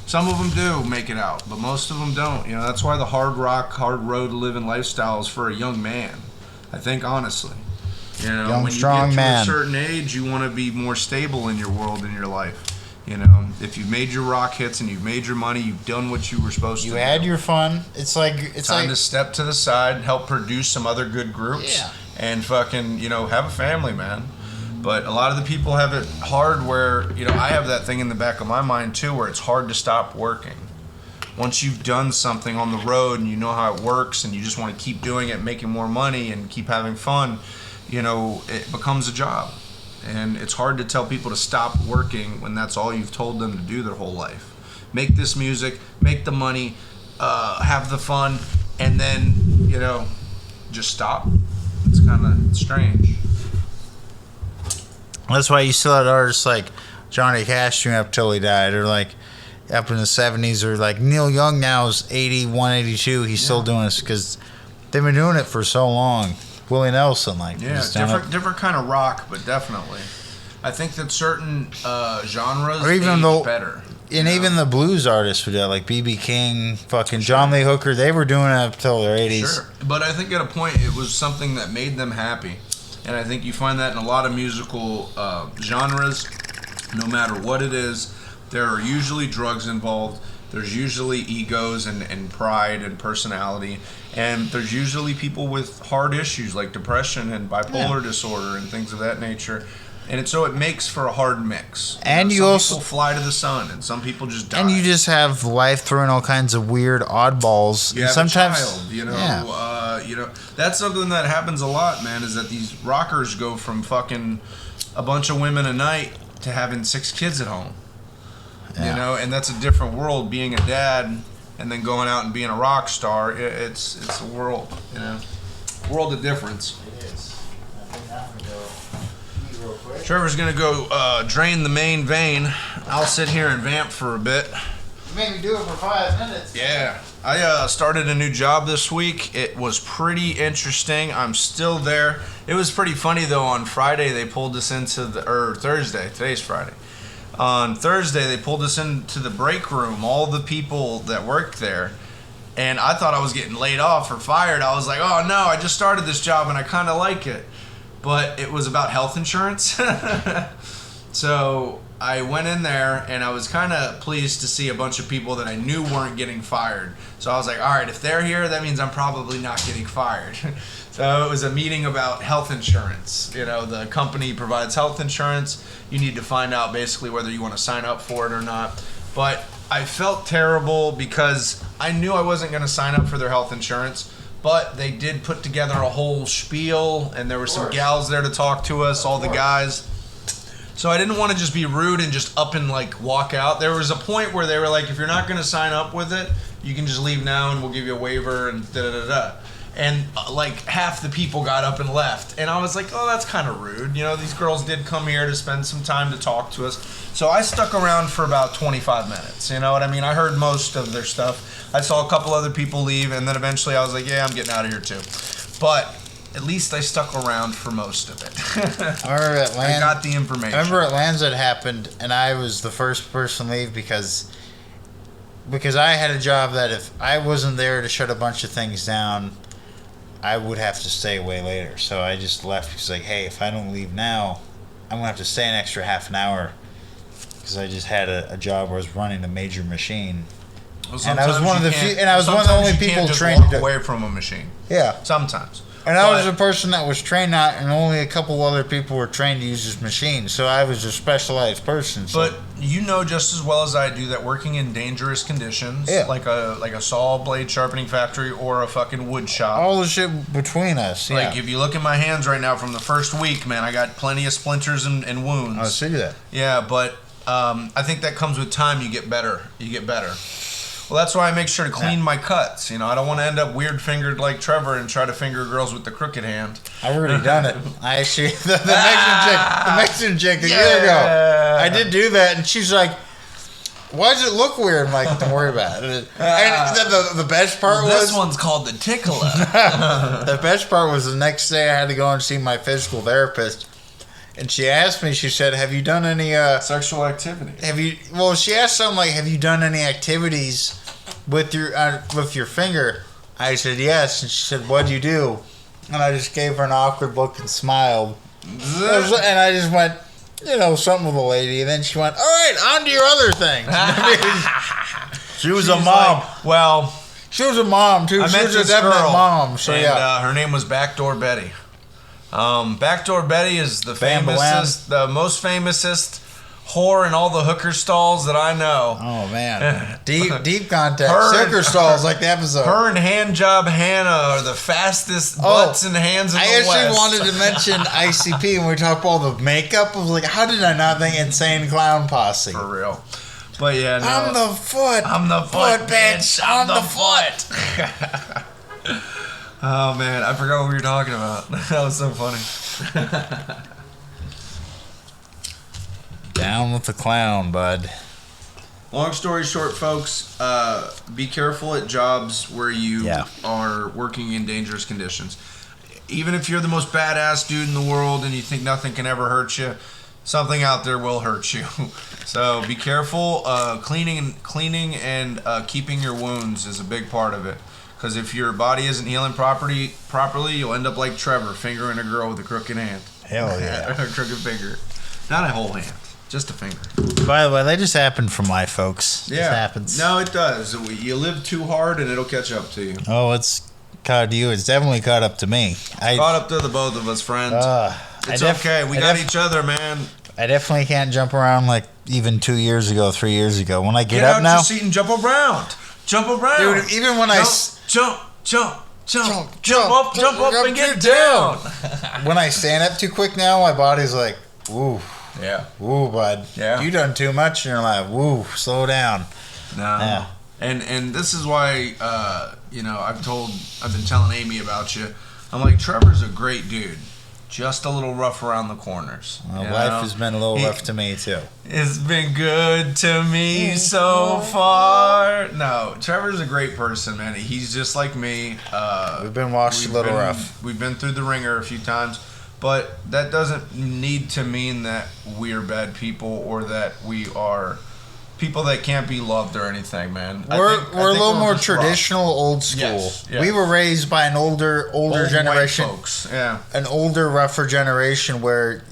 some of them do make it out, but most of them don't. That's why the hard rock, hard road living lifestyle is for a young man. I think, honestly. Young, when strong you get to man. a certain age, you want to be more stable in your world, in your life. If you've made your rock hits and you've made your money, you've done what you were supposed to do. You had your fun. It's time to step to the side, help produce some other good groups, and have a family, man. But a lot of the people have it hard where, I have that thing in the back of my mind too, where it's hard to stop working. Once you've done something on the road and you know how it works and you just want to keep doing it, making more money and keep having fun, it becomes a job. And it's hard to tell people to stop working when that's all you've told them to do their whole life. Make this music, make the money, have the fun, and then, just stop. It's kind of strange. That's why you still had artists like Johnny Cash up till he died, or like up in the 70s, or like Neil Young now is 81, 82. He's still doing this because they've been doing it for so long. Willie Nelson, different kind of rock, but definitely. I think that certain genres or even age better. And even the blues artists would do that, like B.B. King, fucking John Lee Hooker. They were doing it up till their 80s. Sure, but I think at a point it was something that made them happy. And I think you find that in a lot of musical genres, no matter what it is. There are usually drugs involved. There's usually egos and pride and personality. And there's usually people with hard issues like depression and bipolar disorder and things of that nature. And so it makes for a hard mix. And some also people fly to the sun, and some people just die. And you just have life throwing all kinds of weird oddballs. You have sometimes, a child, that's something that happens a lot, man. Is that these rockers go from fucking a bunch of women a night to having 6 kids at home. Yeah. And that's a different world. Being a dad and then going out and being a rock star, it's a world, world of difference. It is. I think I'm gonna go eat real quick. Trevor's gonna go drain the main vein. I'll sit here and vamp for a bit. You made me do it for 5 minutes. Yeah. I started a new job this week. It was pretty interesting. I'm still there. It was pretty funny though. On Friday they pulled us into Thursday. Today's Friday. On Thursday they pulled us into the break room. All the people that worked there, And I thought I was getting laid off or fired. I was like, oh no, I just started this job and I kind of like it. But it was about health insurance. So I went in there and I was kind of pleased to see a bunch of people that I knew weren't getting fired. So I was like, all right, if they're here, that means I'm probably not getting fired. So it was a meeting about health insurance. You know, the company provides health insurance. You need to find out basically whether you want to sign up for it or not. But I felt terrible because I knew I wasn't going to sign up for their health insurance. But they did put together a whole spiel, and there were some gals there to talk to us, all the guys. So I didn't want to just be rude and just up and like walk out. There was a point where they were like, if you're not going to sign up with it, you can just leave now and we'll give you a waiver and da-da-da-da. And like half the people got up and left. And I was like, oh, that's kind of rude. You know, these girls did come here to spend some time to talk to us. So I stuck around for about 25 minutes. You know what I mean? I heard most of their stuff. I saw a couple other people leave. And then eventually I was like, yeah, I'm getting out of here too. But at least I stuck around for most of it. I got the information. I remember at Lands it happened, and I was the first person to leave because I had a job that if I wasn't there to shut a bunch of things down, I would have to stay way later. So I just left because like, hey, if I don't leave now, I'm going to have to stay an extra half an hour because I just had a job where I was running a major machine. Well, and I was one of the few, and I was one of the only people trained to walk away from a machine. Yeah. Sometimes. And I was the person that was trained out, and only a couple other people were trained to use this machine. So I was a specialized person. So. But you know just as well as I do that working in dangerous conditions, like a saw blade sharpening factory or a fucking wood shop. All the shit between us. Like if you look at my hands right now from the first week, man, I got plenty of splinters and wounds. I see that. Yeah, but I think that comes with time. You get better. Well, that's why I make sure to clean my cuts. You know, I don't want to end up weird fingered like Trevor and try to finger girls with the crooked hand. I've already done it. I actually the Mexican chick a year ago. I did do that, and she's like, "Why does it look weird?" I'm like, "Don't worry about it." And the best part was this one's called the tickler. The best part was the next day I had to go and see my physical therapist. And she asked me, she said, have you done any sexual activity? She asked something like, have you done any activities with your finger? I said, yes. And she said, what do you do? And I just gave her an awkward look and smiled. And I just went, something with a lady. And then she went, all right, on to your other thing. She was a mom. She was a mom, too. She was a definite mom. So, her name was Backdoor Betty. Backdoor Betty is the most famousest whore in all the hooker stalls that I know. Oh man, deep contact hooker stalls like the episode. Her and Handjob Hannah are the fastest butts and hands in the West. I actually wanted to mention ICP when we talk about all the makeup. I was like, how did I not think Insane Clown Posse? For real. But yeah, no. I'm the foot, bitch. I'm the foot. Oh man, I forgot what we were talking about. That was so funny. Down with the clown, bud. Long story short, folks, be careful at jobs where you are working in dangerous conditions. Even if you're the most badass dude in the world and you think nothing can ever hurt you, something out there will hurt you. So be careful. Cleaning and keeping your wounds is a big part of it. Because if your body isn't healing properly, you'll end up like Trevor, fingering a girl with a crooked hand. Hell yeah. A crooked finger. Not a whole hand, just a finger. By the way, that just happened from life, folks. Yeah. It happens. No, it does. You live too hard and it'll catch up to you. Oh, it's caught you. It's definitely caught up to me. Caught up to the both of us, friends. It's okay. We got each other, man. I definitely can't jump around like even 2 years ago, 3 years ago. When I get up out now. Your seat and jump around. Dude, even when jump up and get down. When I stand up too quick now, my body's like, woo. Yeah. Woo, bud. Yeah. You done too much in your life. Woo, slow down. No. Yeah. And this is why I've been telling Amy about you. I'm like, Trevor's a great dude. Just a little rough around the corners. Life has been a little rough to me, too. It's been good to me so far. No, Trevor's a great person, man. He's just like me. We've been washed a little rough. We've been through the ringer a few times. But that doesn't need to mean that we're bad people or that we are people that can't be loved or anything, man. We're a little more traditional, old school. Yes. We were raised by an older generation, folks. Yeah, an older, rougher generation where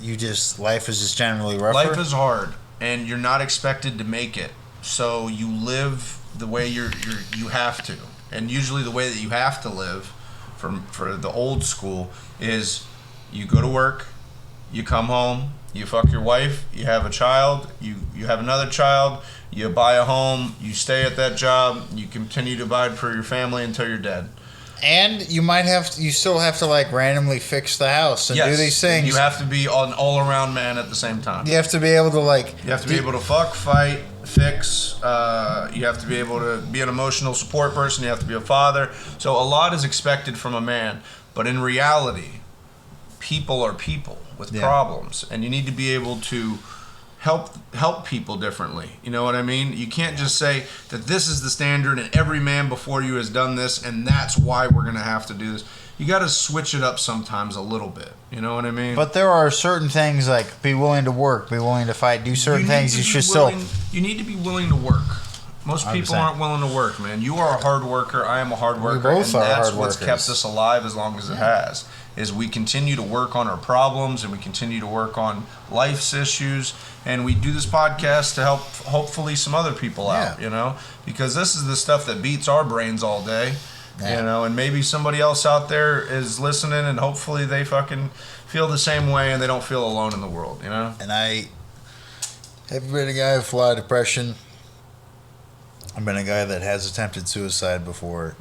life is just generally rougher. Life is hard, and you're not expected to make it, so you live the way you have to, and usually the way that you have to live, for the old school, is you go to work, you come home, you fuck your wife, you have a child, you have another child, you buy a home, you stay at that job, you continue to provide for your family until you're dead. And you still have to like randomly fix the house and do these things. You have to be an all-around man at the same time. You have to be able to be able to fuck, fight, fix. You have to be able to be an emotional support person. You have to be a father. So a lot is expected from a man. But in reality, people are people with problems, and you need to be able to help people differently. You know what I mean? You can't just say that this is the standard and every man before you has done this and that's why we're going to have to do this. You got to switch it up sometimes a little bit. You know what I mean? But there are certain things like be willing to work, be willing to fight, do certain things you should still... You need to be willing to work. Most people aren't willing to work, man. You are a hard worker. I am a hard worker. We both are hard workers. That's what's kept us alive as long as it has. Is we continue to work on our problems and we continue to work on life's issues, and we do this podcast to help hopefully some other people out, you know, because this is the stuff that beats our brains all day, you know, and maybe somebody else out there is listening and hopefully they fucking feel the same way and they don't feel alone in the world, you know. And I have been a guy with a lot of depression. I've been a guy that has attempted suicide before.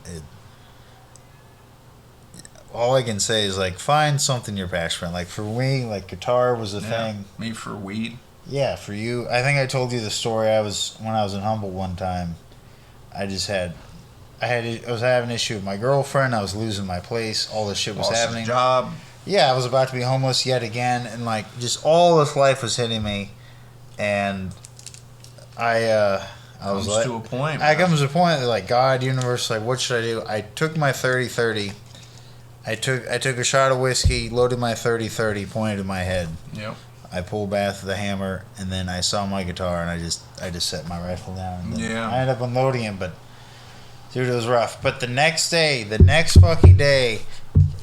All I can say is, like, find something you're passionate about. Like, for me, like, guitar was a thing. Me for weed. Yeah, for you. I think I told you the story. When I was in Humboldt one time, I was having an issue with my girlfriend. I was losing my place. All this shit was happening. Job. Yeah, I was about to be homeless yet again. And, like, just all this life was hitting me. And I was like... to a point. I comes to a point that, like, God, universe, like, what should I do? I took my 30-30. I took a shot of whiskey, loaded my 30-30, pointed at my head. Yep. I pulled back the hammer, and then I saw my guitar, and I just set my rifle down. And I ended up unloading it, but dude, it was rough. But the next fucking day,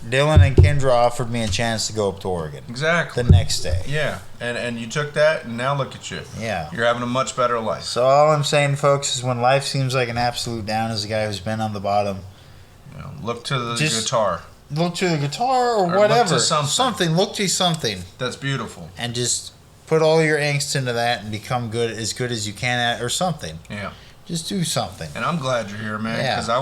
Dylan and Kendra offered me a chance to go up to Oregon. Exactly. The next day. Yeah, and you took that, and now look at you. Yeah. You're having a much better life. So all I'm saying, folks, is when life seems like an absolute down, as a guy who's been on the bottom, look to the guitar. Look to the guitar or whatever. Look to something. Look to something. That's beautiful. And just put all your angst into that and become good as you can at or something. Yeah. Just do something. And I'm glad you're here, man. Because I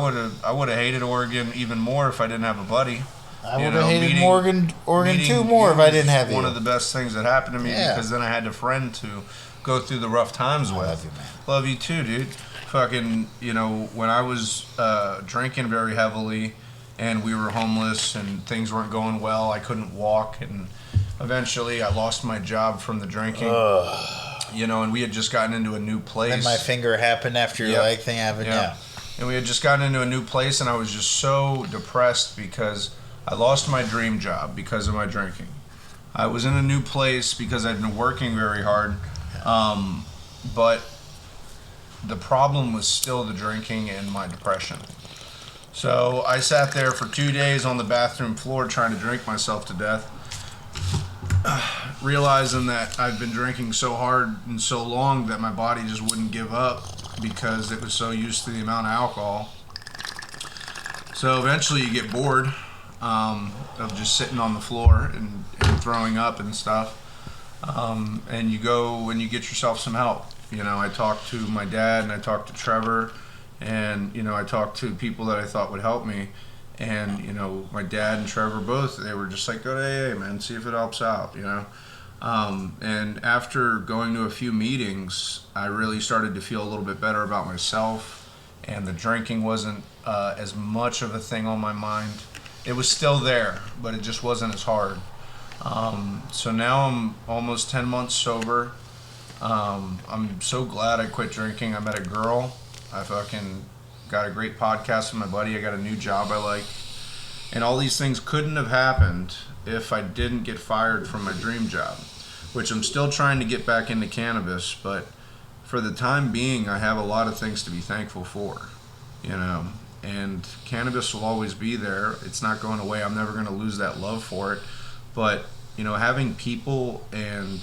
would have hated Oregon even more if I didn't have a buddy. I would have hated Oregon too more if I didn't have you. One of the best things that happened to me because then I had a friend to go through the rough times with. Love you, man. Love you too, dude. Fucking, when I was drinking very heavily and we were homeless and things weren't going well, I couldn't walk, and eventually I lost my job from the drinking. And we had just gotten into a new place. Then my finger happened after your leg thing happened, And we had just gotten into a new place, and I was just so depressed because I lost my dream job because of my drinking. I was in a new place because I'd been working very hard, but the problem was still the drinking and my depression. So I sat there for 2 days on the bathroom floor trying to drink myself to death, realizing that I'd been drinking so hard and so long that my body just wouldn't give up because it was so used to the amount of alcohol. So eventually you get bored of just sitting on the floor and throwing up and stuff, and you go and you get yourself some help. I talked to my dad and I talked to Trevor, and I talked to people that I thought would help me, and my dad and Trevor both, they were just like, go to AA, man, see if it helps out. And after going to a few meetings, I really started to feel a little bit better about myself, and the drinking wasn't as much of a thing on my mind. It was still there, but it just wasn't as hard. So now I'm almost 10 months sober. I'm so glad I quit drinking. I met a girl. I fucking got a great podcast with my buddy. I got a new job I like. And all these things couldn't have happened if I didn't get fired from my dream job, which I'm still trying to get back into cannabis. But for the time being, I have a lot of things to be thankful for, you know, and cannabis will always be there. It's not going away. I'm never going to lose that love for it. But, you know, having people and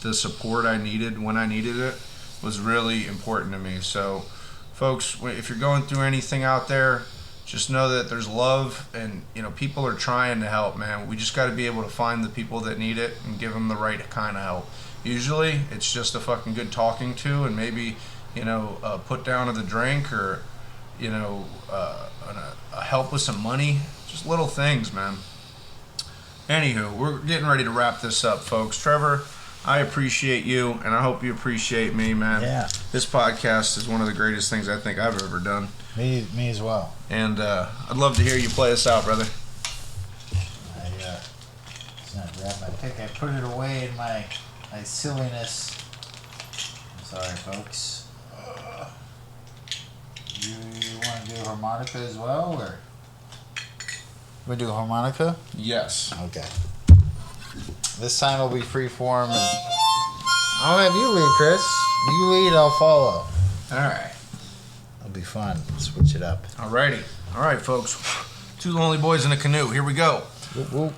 the support I needed when I needed it was really important to me. So, folks, if you're going through anything out there, just know that there's love, and, you know, people are trying to help, man. We just got to be able to find the people that need it and give them the right kind of help. Usually, it's just a fucking good talking to, and maybe, you know, put down of the drink, or, you know, a help with some money. Just little things, man. Anywho, we're getting ready to wrap this up, folks. Trevor, I appreciate you, and I hope you appreciate me, man. Yeah. This podcast is one of the greatest things I think I've ever done. Me as well. And I'd love to hear you play us out, brother. It's not grab my pick. I put it away in my silliness. I'm sorry, folks. You want to do harmonica as well, or? We do harmonica? Yes. Okay. This time it'll be free form, and I'll have you lead, Chris. You lead, I'll follow. All right. It'll be fun. Switch it up. Alrighty. All right, folks. Two lonely boys in a canoe. Here we go. Whoop, whoop.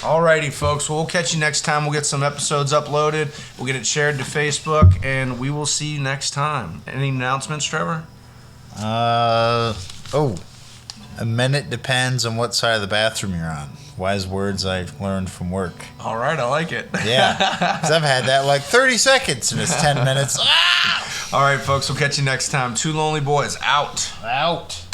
Alrighty, folks. Well, we'll catch you next time. We'll get some episodes uploaded. We'll get it shared to Facebook, and we will see you next time. Any announcements, Trevor? A minute depends on what side of the bathroom you're on. Wise words I learned from work. All right, I like it. Yeah, because I've had that like 30 seconds and it's 10 minutes. All right, folks. We'll catch you next time. Two lonely boys out. Out.